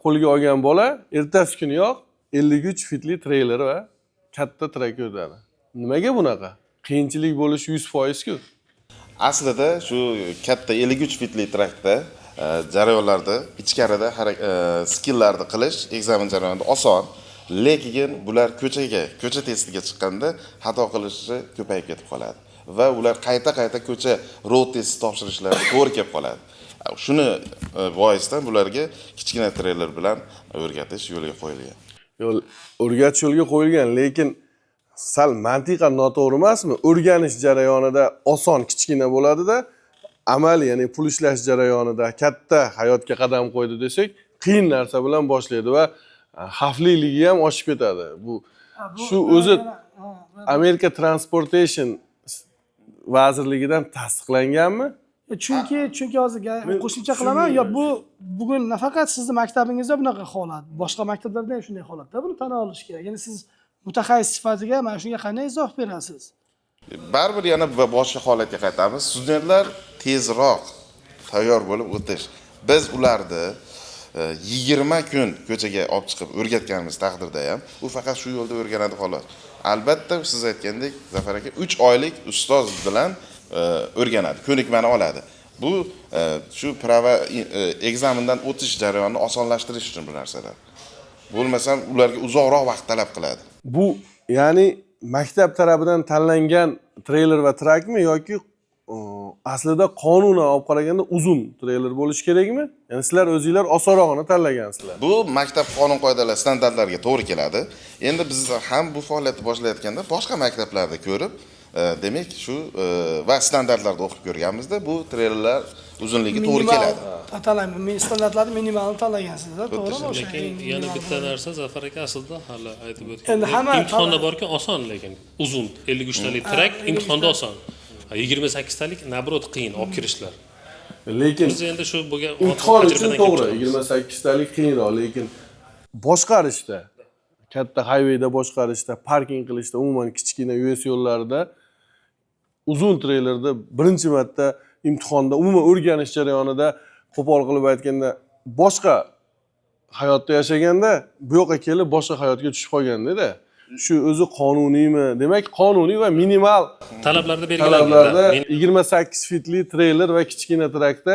B: qo'lga olgan bola ertasi kuniyoq 53 fitli treyler va katta trak o'tadi. Nimaga bunaqa? Qiyinchilik bo'lishi 100%-ku.
D: Aslida shu katta 53 fitli trakda jarayonlarda ichkarida skilllarni qilish ekzamen jarayonida oson, lekin bular ko'cha testiga chiqqanda xato qilishi ko'payib ketib qoladi va ular qayta ko'cha road testi topshirishlari to'g'ri kelib qoladi. Shuni boisdan bularga kichkina treyler bilan o'rgatish yo'lga qo'yilgan.
B: O'rgatish yo'lga qo'yilgan, lekin sal mantiqan noto'g'ri emasmi? O'rganish jarayonida oson kichkina bo'ladi-da, amaliy, ya'ni pul ishlash jarayonida katta hayotga qadam qo'ydi desak, qiyin narsa bilan boshlaydi va xavfliligi ham oshib ketadi. Bu shu o'zi Amerika Transportation vazirligidan tasdiqlanganmi?
A: Chunki hozir qo'shimcha qilaman, bu bugun nafaqat sizning maktabingizda bunaqa holat, boshqa maktablarda ham shunday holatda, buni tan olish kerak. Ya'ni siz mutaxassis sifatida mana shunga qanday izoh berasiz?
D: Baribir yana boshqa holatga qaytamiz. Studentlar tezroq tayyor bo'lib o'tish. Biz ularni 20 kun ko'chaga olib chiqib o'rgatganimiz taqdirda ham u faqat shu yo'lda o'rganadi xolos. Albatta siz aytgandek Zafar aka 3 oylik ustoz bilan o'rganadi, ko'nikmani oladi. Bu shu prava ekzamendan o'tish jarayonini osonlashtirish uchun bu narsalar. Bo'lmasam ularga uzoqroq vaqt talab qiladi.
B: Bu ya'ni maktab tarafidan tanlangan treyler va trakmi yoki aslida qonunan olib qaraganda uzun treyler bo'lishi kerakmi? Ya'ni sizlar o'zingizlar osonrog'ini tanlagansizlar.
D: Bu maktab qonun qoidalar standartlariga to'g'ri keladi. Endi biz ham bu faoliyatni boshlayotganda boshqa maktablarda ko'rib, demak shu va standartlarda o'qib ko'rganmizda bu treylerlar uzunligi to'g'ri keladi.
A: Atalayman, standartlarni minimalni tanlagansizlar, to'g'rimi? O'sha
C: Yana bitta narsa Zafar aka aslida hali aytib o'tgan.
A: Endi hamma
C: imtihonda borki oson, lekin uzun 53 talik trak imtihonda oson. 28 talik nabrot qiyin olib kirishlar.
B: Lekin
C: biz endi shu bo'lgan
B: imtihon uchun to'g'ri 28 talik qiyinroq, lekin boshqarishda, katta highwayda boshqarishda, parking qilishda, umuman kichkina US yo'llarida uzun treylerda birinchi marta imtihonda umuman o'rganish jarayonida qo'pol qilib aytganda boshqa hayotda yashaganda bu yoqqa kelib boshqa hayotga tushib qolganda-da. Shu o'zi qonuniymi? Demak, qonuniy va minimal
C: talablarda belgilangan.
B: 28 fitli treyler va kichkina trakda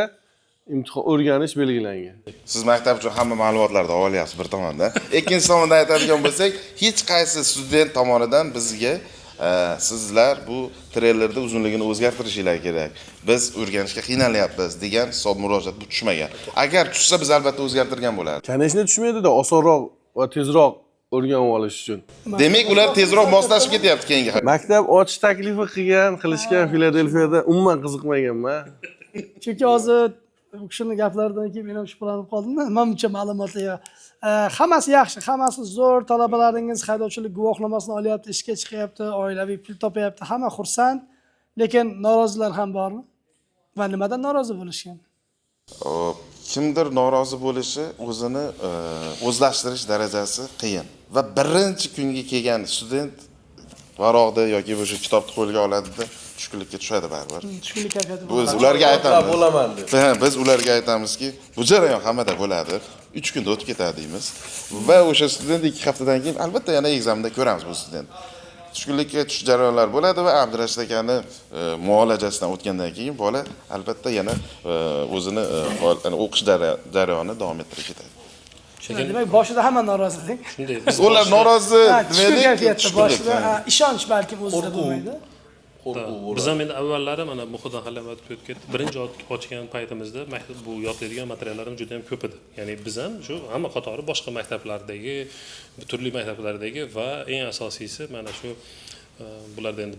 B: imtihon o'rganish belgilangan.
D: Siz maktab uchun hamma ma'lumotlarni olyapsiz bir tomondan. Ikkinchi tomondan aytadigan bo'lsak, hech qaysi student tomonidan bizga sizlar bu treylerda uzunligini o'zgartirishinglar kerak. Biz o'rganishga qiynalyapmiz degan hisob murojaat bu tushmagan. Agar tushsa biz albatta o'zgartirgan bo'lardik.
B: Kaneshni tushmaydi-da, osonroq va tezroq o'rganib olish uchun.
D: Demak, ular tezroq moslashib ketyapti keyingi.
B: Maktab ochish taklifi qilishgan Filadelfiyada umuman qiziqmaganman.
A: Chunki hozir u kishini gaplaridan keyin men ham shubhalanib qoldim-da. Menimcha ma'lumotlar hammasi yaxshi, hammasi zo'r, talabalaringiz haydovchilik guvohnomasini olyapti, ishga chiqyapti, oilaviy pul topyapti, hamma xursand. Lekin norozilar ham bormi? Va nimadan norozi bo'lishgan?
D: Kimdir norozi bo'lishi o'zini o'zlashtirish darajasi qiyin va birinchi kunga kelgan student varoqda yoki o'sha kitobni qo'lga oladida tushkunlikka tushadi baribir.
A: Tushkunlik kayfiyati
D: Biz ularga aytamiz.
B: Bo'laman deb.
D: Biz ularga aytamizki, bu jarayon hammada bo'ladi. 3 kunda o'tib ketadi deymiz. Va o'sha student 2 haftadan keyin albatta yana ekzamenda ko'ramiz bu student. Tushkunlikka tushish jarayonlar bo'ladi va Abdurashid akani muolajasidan o'tgandan keyin bola albatta yana o'zini o'qish jarayonini davom ettirib ketadi.
A: Demak, boshida hamma norozilik.
C: Shunday biz
D: Ular norozi
A: Tushkunlik kayfiyatda boshida ishonch balkim o'zida bo'lmaydi.
C: biz ham endi avvallari mana Muhiddin halam o'tib ketdi. Birinchi ochgan paytimizda bu yodlaydigan materiallarimiz juda ham ko'p edi. Ya'ni biz ham shu hamma qatori boshqa maktablardagi, turli maktablardagi va eng asosiysi mana shu bularda endi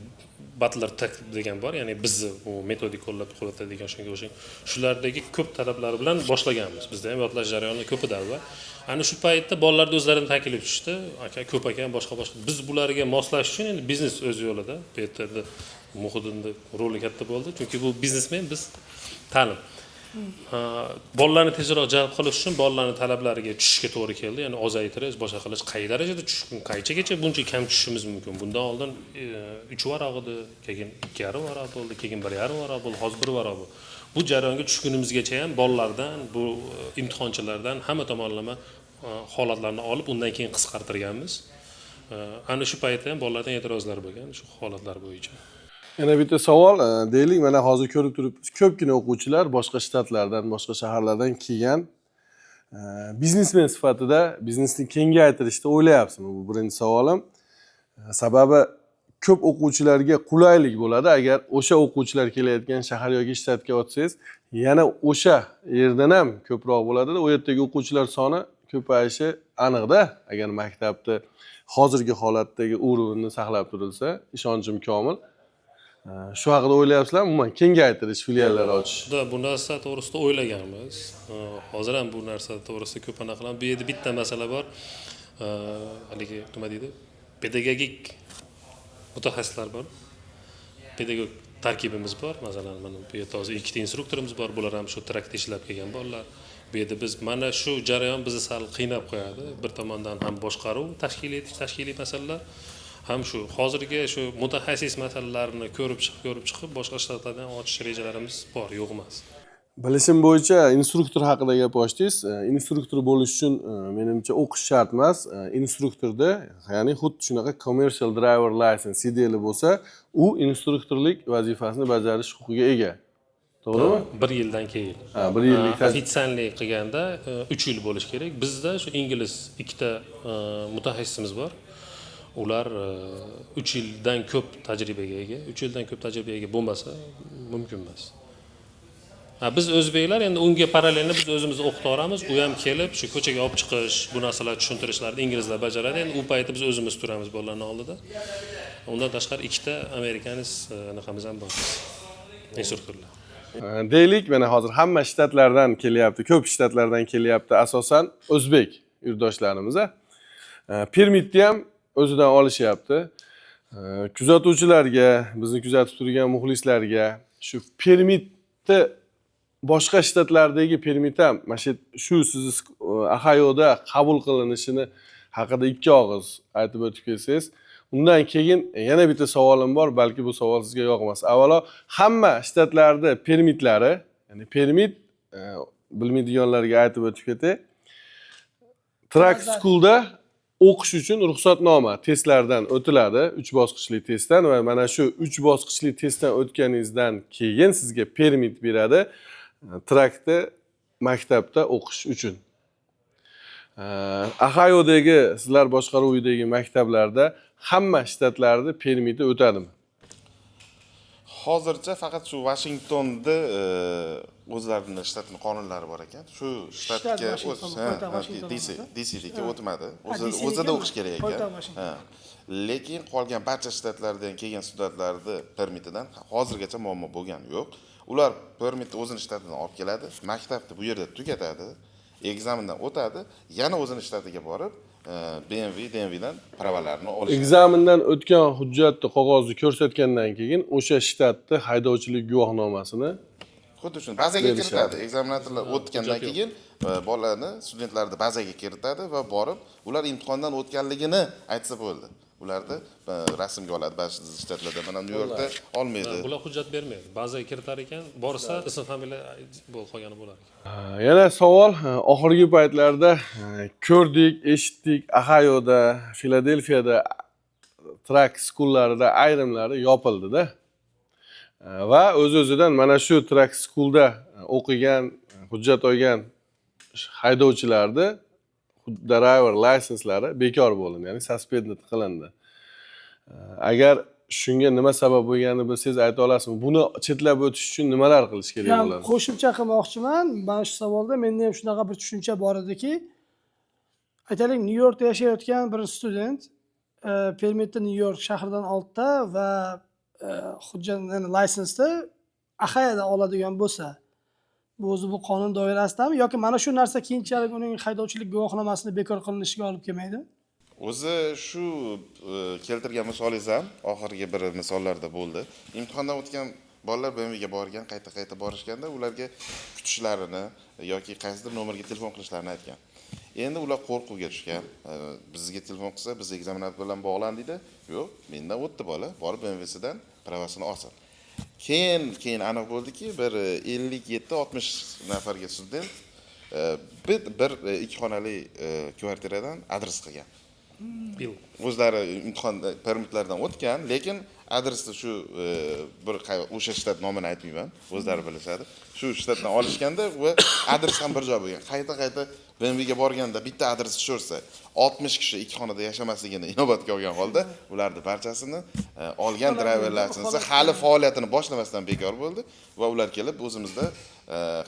C: Butler Tech degan bor, ya'ni bizni bu metodik qo'llab quvvatlaydigan shunga o'xshagan shulardagi ko'p talablar bilan boshlaganmiz. Bizda ham yodlash jarayoni ko'p edi avval. Ana shu paytda bolalar o'zlaridan taklif tushdi. Aka ko'p ekan, boshqa biz bularga moslash uchun endi biznes o'z yo'lida. Bu yerda Muhiddinning roli katta bo'ldi, chunki bu biznesmen, biz ta'lim. Bolalarni tezroq jalb qilish uchun bolalarning talablariga tushishga to'g'ri keldi. Ya'ni ozaytirish, boshqa qilish, qay darajada tushishim, qaychagacha buncha kam tushishimiz mumkin. Bundan oldin 3 varaq edi, keyin 2,5 varaq bo'ldi, keyin 1,5 varaq bo'ldi, hozir 1 varaq bo'ldi. Bu jarayonga tushgunimizgacha ham bolalardan, bu imtihonchilardan hamma tomonlama holatlarni olib, undan keyin qisqartirganmiz. Ana shu paytda ham bolalardan e'tirozlar bo'lgan shu holatlar bo'yicha.
B: Yana bitta savol, deylik, mana hozir ko'rib turibmiz, ko'pgina o'quvchilar boshqa shtatlardan, boshqa shaharlardan kelgan biznesmen sifatida biznesni kengaytirishni o'ylayapsizmi? Bu birinchi savolim. Sababi ko'p o'quvchilarga qulaylik bo'ladi agar o'sha o'quvchilar kelayotgan shahar yoki shtatga o'tsangiz, yana o'sha yerdan ham ko'proq bo'ladi-da, u yerdagi o'quvchilar soni ko'payishi aniqda. Agar maktabda hozirgi holatdagi o'rnini saqlab turilsa, ishonchim komil. Shu haqida o'ylayapsizlarmi? Umuman kengaytirish, filiallar ochish.
C: Bu narsa to'g'risida o'ylaganmiz. Hozir ham bu narsa to'g'risida ko'p aniq qilamiz. Bu yerda bitta masala bor. Haligi nima deydi? Pedagogik mutaxassislar bor. Pedagog tarkibimiz bor. Masalan, mana bu yerda hozir 2 ta instruktorimiz bor. Bular ham shu trakda ishlab kelgan bolalar. Bu yerda biz mana shu jarayon bizni sal qiynab qo'yadi. Bir tomondan ham boshqaruv, tashkiliy masalalar, ham shu hozirgi shu mutaxassis masalalarni ko'rib chiqib boshqa shtatlardan ochish rejalarimiz bor, yo'q emas.
B: Bilishim bo'yicha instruktor haqida gap ochdingiz. Instruktor bo'lish uchun menimcha o'qish shart emas. Instruktorda, ya'ni xuddi shunaqa commercial driver license CDL bo'lsa, u instruktorlik vazifasini bajarish huquqiga ega. To'g'rimi?
C: 1 yildan keyin.
B: 1 yillik
C: ofitsiallik qilganda 3 yil bo'lish kerak. Bizda shu ingliz 2 ta mutaxassisimiz bor. Ular 3 yildan ko'p tajribaga ega. 3 yildan ko'p tajribaga ega bo'lmasa mumkin emas. Biz o'zbeklar endi unga parallelni biz o'zimiz o'qitamiz, u ham kelib shu ko'chaga olib chiqish, bu narsalarni tushuntirishlarni inglizlar bajaradi. Endi u paytda biz o'zimiz turamiz bolalarning oldida. Undan tashqari 2 ta amerikanis anaqamiz ham bor. Instruktorlar.
B: Deylik, mana hozir hamma shtatlardan kelyapti, ko'p shtatlardan kelyapti, asosan o'zbek yurtdoshlarimiz. Permitni ham o'zidan olishyapti. Kuzatuvchilarga, bizni kuzatib turgan muxlislarga shu permitni boshqa shtatlardagi permit ham mana shu siz Ohioda qabul qilinishini haqida 2 og'iz aytib o'tib kelsangiz, undan keyin yana bitta savolim bor, balki bu savol sizga yoqmas. Avvalo, hamma shtatlarda permitlari, ya'ni permit bilmaydiganlarga aytib o'tib ketay. Track School'da o'qish uchun ruxsatnoma testlardan o'tiladi, 3 bosqichli testdan va mana shu 3 bosqichli testdan o'tganingizdan keyin sizga permit beradi trackda maktabda o'qish uchun. Ohayodagi sizlar boshqaruvidagi maktablarda hamma shtatlarda permiti o'tadimi?
D: Hozircha faqat shu Washingtonda o'zlarining shtatning qonunlari bor ekan. Shu shtatga DC'ga o'tmadi. O'zida o'qish kerak ekan. Lekin qolgan barcha shtatlardan kelgan studentlarning permitidan hozirgacha muammo bo'lgani yo'q. Ular permitni o'zining shtatidan olib keladi, maktabni bu yerda tugatadi, ekzamendan o'tadi, yana o'zining shtatiga borib DMVdan pravalarni olishadi.
B: Ekzamendan o'tgan hujjatni qog'ozni ko'rsatgandan keyin o'sha shtatni haydovchilik guvohnomasini
D: xuddi shuni bazaga kiritadi. Ekzaminatorlar o'tgandan keyin bolalarni, studentlarni bazaga kiritadi va borib ular imtihondan o'tganligini aytsa bo'ldi. Ularni rasmga oladi. Ba'zi shtatlarda mana New Yorkda olmaydi.
C: Bular hujjat bermaydi. Ba'ziga kiritar ekan, borsa ism familiya bo'lib qolgani bo'lar ekan.
B: Yana savol, oxirgi paytlarda ko'rdik, eshitdik, Ohioda, Filadelfiyada track schoollarida ayrimlari yopildi-da. Va o'z-o'zidan mana shu track schoolda o'qigan, hujjat olgan haydovchilarni driver lisenslari bekor bo'ldi, ya'ni suspended qilindi. Agar shunga nima sabab bo'lganini bilsangiz ayta olasizmi? Buni chetlab o'tish uchun nimalar qilish kerak bo'ladi?
A: Qo'shimcha qilmoqchiman. Mana shu savolda menda ham shunaqa bir tushuncha bor ediki, aytaylik, New Yorkda yashayotgan bir student permitni New York shahridan oldi va hujjatni, lisensni Ohioda oladigan bo'lsa, bu o'zi bu qonun doirasidami yoki mana shu narsa keyinchalik uning haydovchilik guvohnomasini bekor qilinishiga olib kelmaydi?
D: O'zi shu keltirgan misolingiz ham oxirgi bir misollarda bo'ldi. Imtihondan o'tgan bolalar BMWga borgan, qayta borishganda ularga kutishlarini yoki qaysidir nomerga telefon qilishlarini aytgan. Endi ular qo'rquvga tushgan. Bizga telefon qilsa, biz ekzaminator bilan bog'lan deydi. Yo'q, mendan o'tdi bola, borib BMWsidan pravasini olsin. Keyin aniq bo'ldiki, bir 57-60 nafarga student bir ikki xonali kvartiradan adres qilgan. O'zlari imtihon permitlardan o'tgan, lekin adresni shu bir o'sha shtat nomini aytmayman, o'zlari bilishadi. Shu shtatdan olishganda va adres ham bir joy bo'lgan. Qayta BMWga borganda bitta adres tushirsa, 60 kishi ikki xonada yashamasligini inobatga olgan holda ularning barchasini olgan driver lisensi hali faoliyatini boshlamasdan bekor bo'ldi va ular kelib o'zimizda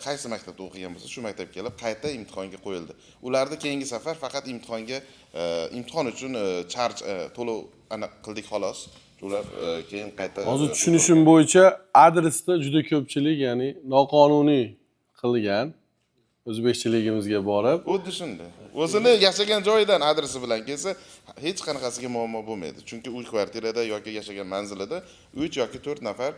D: qaysi maktabda o'qigan bo'lsa, shu maktabga kelib qayta imtihonga qo'yildi. Ularni keyingi safar faqat imtihon uchun charge to'lov qildik xolos. Ular keyin qayta
B: hozir tushunishim bo'yicha adresda juda ko'pchilik, ya'ni noqonuniy qilgan o'zbekchiligimizga borib,
D: xuddi shunday. O'zini yashagan joyidan adresi bilan kelsa, hech qanaqasiga muammo bo'lmaydi. Chunki uy kvartirada yoki yashagan manzilida 3 yoki 4 nafar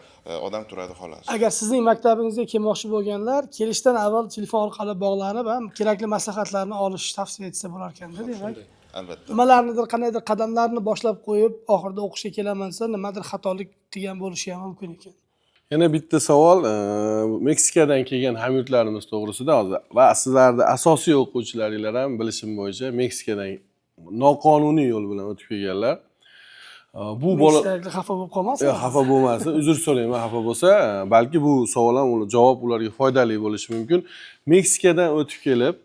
D: odam turadi xolos.
A: Agar sizning maktabingizga kelmoqchi bo'lganlar, kelishdan avval telefon orqali bog'lanib ham kerakli maslahatlarni olish tavsiya etsa bo'lar ekanda, demak.
D: Albatta.
A: Nimalarnidir, qandaydir qadamlarni boshlab qo'yib, oxirida o'qishga kelaman desa, nimadir xatolik qilgan bo'lishi ham mumkin ekan.
B: yana bitta savol, Meksikadan kelgan hamyurtlarimiz to'g'risida hozir va sizlarning asosiy o'quvchilaringlar ham bilishim bo'yicha Meksikadan noqonuniy yo'l bilan o'tib kelganlar. Bu bola
A: xafa bo'lib qolmasin.
B: Yo'q, xafa bo'lmasin. Uzr so'rayman, xafa bo'lsa, balki bu savol ham javob ularga foydali bo'lishi mumkin. Meksikadan o'tib kelib,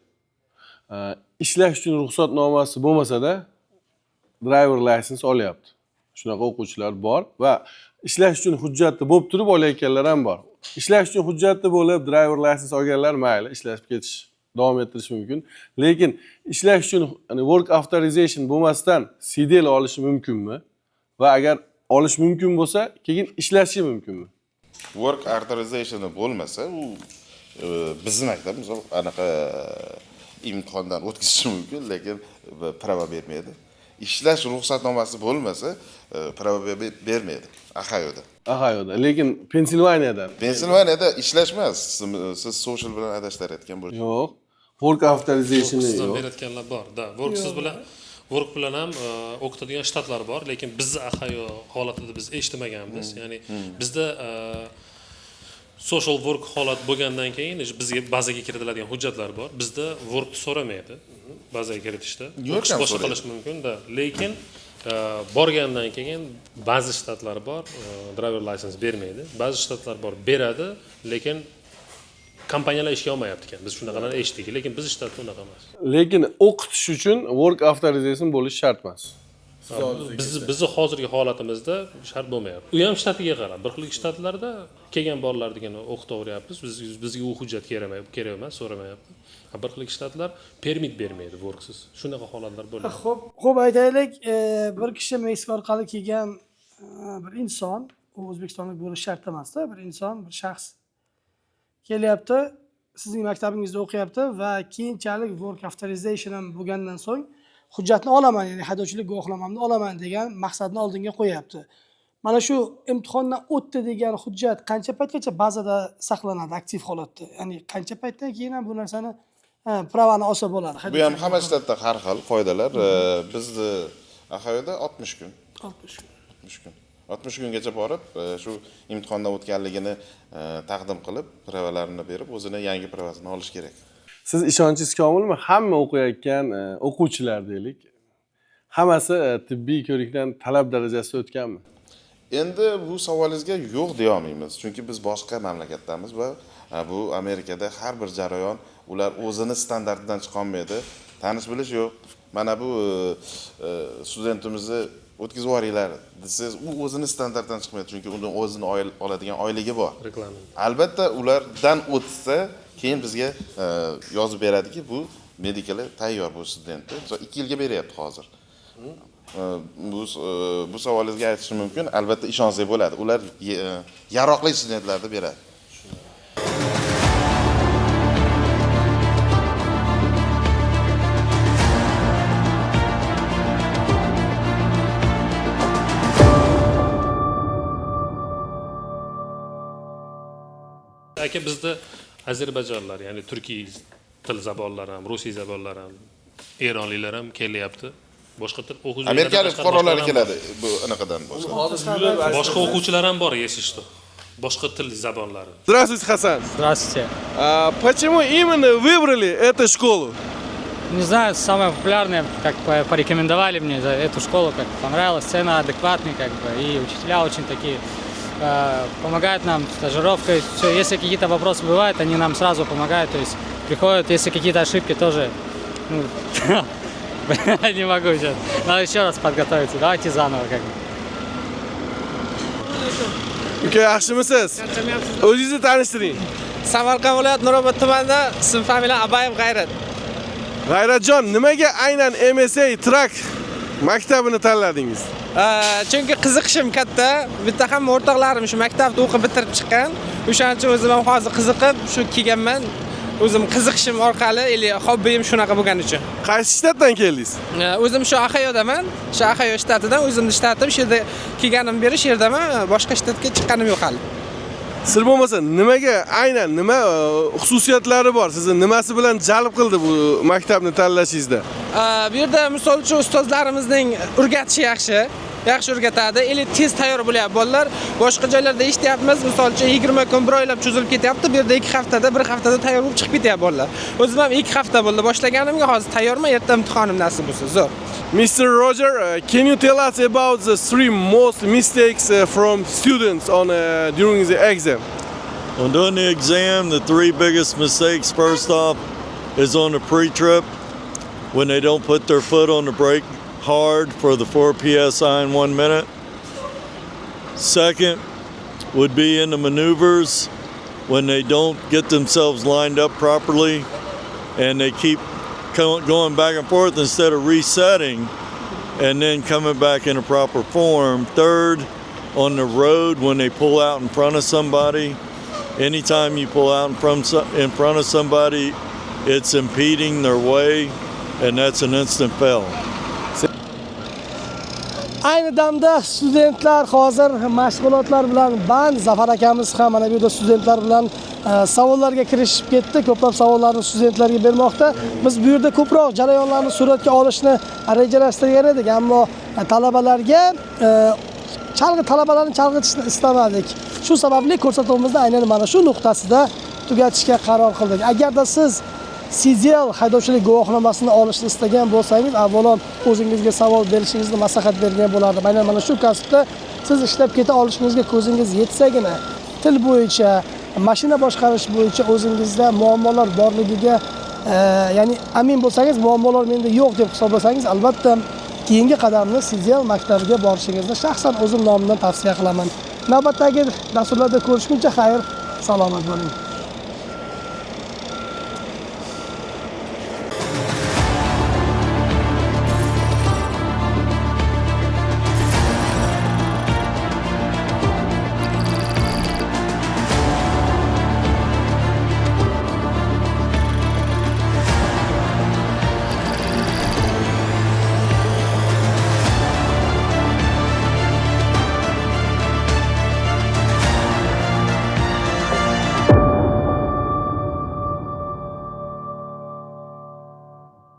B: ishlash uchun ruxsatnomasi bo'lmasa-da driver license olyapti. Shunaqa o'quvchilar bor va ishlash uchun hujjati bo'lib turib olayotganlar ham bor. Ishlash uchun hujjati bo'lib driver license olganlar mayli, ishlashib ketish, davom ettirish mumkin. Lekin ishlash uchun work authorization bo'lmasdan CDL olishi mumkinmi? Va agar olish mumkin bo'lsa, keyin ishlashi mumkinmi?
D: Work authorization bo'lmasa, u bizning maktab misol anaqa imtihondan o'tkazishi mumkin, lekin prava bermaydi. Ishlash ruxsatnomasi bo'lmasa, prava bermaydi. Ohioda.
B: Lekin Pensilvaniyada
D: ishlash emas. Siz social bilan adashtirayotgan bo'lasiz.
B: Yo'q. Work authorization
C: sizdan berayotganlar bor. Da, work bilan ham o'qitadigan shtatlar bor, lekin bizni Ohio holatida biz eshitmaganmiz. Ya'ni bizda social work holat bo'lgandan keyin bizga bazaga kiritiladigan hujjatlar bor. Bizda work so'ramaydi. Bazaga kiritishda. Boshqa qilish mumkin-da, lekin borgandan keyin ba'zi shtatlar bor, driver license bermaydi. Ba'zi shtatlar bor, beradi, lekin kompaniyalar ishga olmayapti ekan. Biz shunaqalarni eshitdik, lekin biz shtatda unaqa emas.
B: Lekin o'qitish uchun work authorization bo'lishi shart emas.
C: Bizni hozirgi holatimizda shart bo'lmayapti. U ham shtatiga qarab. Bir xil shtatlarda kelgan bolalarnigina o'qitaveryapmiz. Bizga u hujjat kerak emas, so'ramayapti. Bir xil shtatlar permit bermaydi worksiz. Shunaqa holatlar bo'ladi.
A: Xo'p, aytaylik, bir kishi Meksika orqali kelgan bir inson, u O'zbekistonlik bo'lishi shart emas-da, bir inson, bir shaxs kelyapti, sizning maktabingizda o'qiyapti va keyinchalik work authorization ham bo'lgandan so'ng hujjatni olaman, ya'ni haydovchilik guvohnomamni olaman degan maqsadni oldinga qo'yapti. Mana shu imtihondan o'tdi degan hujjat qancha paytgacha bazada saqlanadi aktiv holatda? Ya'ni qancha paytdan keyin ham bu narsani pravani olsa bo'ladi?
D: Bu ham hamma shtatda har xil qoidalar. Bizni Ohioda 60 kun.
A: 60 kun.
D: 60 kun. 60 kungacha borib, shu imtihondan o'tganligini taqdim qilib, pravalarini berib, o'zini yangi pravasini olish kerak.
B: Siz ishonchingiz komilmi? Hamma o'qiyotgan o'quvchilar deylik, hammasi tibbiy ko'rikdan talab darajasida o'tganmi?
D: Endi bu savolingizga yo'q deya olmaymiz, chunki biz boshqa mamlakatdamiz va bu Amerikada har bir jarayon ular o'zini standartidan chiqa olmaydi. Tanish bilish yo'q. Mana bu studentimizni o'tkazib yuboringlar desiz, u o'zini standartidan chiqmaydi, chunki uni o'zini oladigan oyligi bor. Albatta ulardan o'tsa, keyin bizga yozib beradiki, bu medikali tayyor bu studentni. 2 yilga beryapti hozir. Bu savolingizga aytishim mumkin, albatta ishonsangiz bo'ladi. Ular yaroqli studentlarni beradi.
C: Aka bizda Ozarbayjonlar, ya'ni turkiy til zabonlar ham, rusiy zabonlar ham, eronliklar ham kelyapti. Boshqa til o'quvchilar
D: Amerikalik fuqarolar keladi bu anaqadan boshqa.
C: Boshqa o'quvchilar ham bor, yeshishdi. Boshqa til zabonlari.
B: Здравствуйте, Хасан.
E: Здравствуйте.
B: Почему именно выбрали эту школу?
E: Не знаю, самое популярное, как порекомендовали мне за эту школу, как понравилось, цены адекватные, как бы, и учителя очень такие помогают нам стажировкой. Все, если какие-то вопросы бывают, они нам сразу помогают, то есть приходят, если какие-то ошибки тоже, не могу сейчас, надо еще раз подготовиться, давайте заново как бы.
B: Uka, yaxshimisiz? O'zingizni tanishtiring.
F: Samarqand viloyat Nurobod tumanida ism familiyam Abayev G'ayrat.
B: G'ayratjon, nimaga aynan MSA Truck maktabini tanladingiz?
F: Chunki qiziqishim katta. Bitta ham o'rtoqlarim shu maktabda o'qib bitirib chiqqan. O'shaning uchun o'zim ham hozir qiziqib shu kelganman. O'zim qiziqishim orqali, hobbim shunaqa bo'lgani uchun.
B: Qaysi shtatdan keldingiz?
F: O'zim shu Ohiodaman. Shu Ohio shtatidan o'zimni shtatim, shu yerda kelganim beri shu yerdaman. Boshqa shtatga chiqqanim yo'q hali.
B: Sir bo'lmasa, nimaga aynan nima xususiyatlari bor? Sizni nimasi bilan jalb qildi bu maktabni tanlashingizda?
F: Bu yerda misol uchun ustozlarimizning o'rgatishi yaxshi o'rgatadi. Tez tayyor bo'lyapti bolalar. Boshqa joylarda eshityapmiz, misol uchun 20 kun bir oylab cho'zilib ketyapti. Bu yerda 2 haftada, 1 haftada tayyor bo'lib chiqib ketyapti bolalar. O'zim ham 2 hafta bo'ldi boshlaganimga, hozir tayyorman, erta imtihonim nasib bo'lsa. Zo'r.
B: Mr. Roger, can you tell us about the 3 most mistakes from students on during the exam?
G: On doing the exam, the 3 biggest mistakes, first off, is on the pre-trip, when they don't put their foot on the brake hard for the 4 PSI in 1 minute. Second would be in the maneuvers, when they don't get themselves lined up properly, and they keep going back and forth instead of resetting and then coming back in a proper form. Third, on the road when they pull out in front of somebody. Anytime you pull out in front of somebody, it's impeding their way, and that's an instant fail.
A: Ayni damda studentlar hozir mashg'ulotlar bilan band. Zafar akamiz ham mana bu yerda studentlar bilan savollarga kirishib ketdi. Ko'plab savollarni studentlarga bermoqda. Biz bu yerda ko'proq jarayonlarni suratga olishni rejalashtirgan edik, ammo talabalarni chalg'itishni istamadik. Shu sababli ko'rsatuvimizni aynan mana shu nuqtasida tugatishga qaror qildik. Agarda siz CDL haydovchilik guvohnomasini olishni istagan bo'lsangiz, avvalo o'zingizga savol berishingizni maslahat bergan bo'lardim. Aynan mana shu kasbda siz ishlab keta olishingizga ko'zingiz yetsagina til bo'yicha mashina boshqarish bo'yicha o'zingizda muammolar borligiga ya'ni amin bo'lsangiz, muammolar menda yo'q deb hisoblasangiz, albatta keyingi qadamni Sidyal maktabiga borishingizni shaxsan o'zim nomidan tavsiya qilaman. Navbatdagi dasturlarda ko'rishguncha xayr, salomat bo'ling.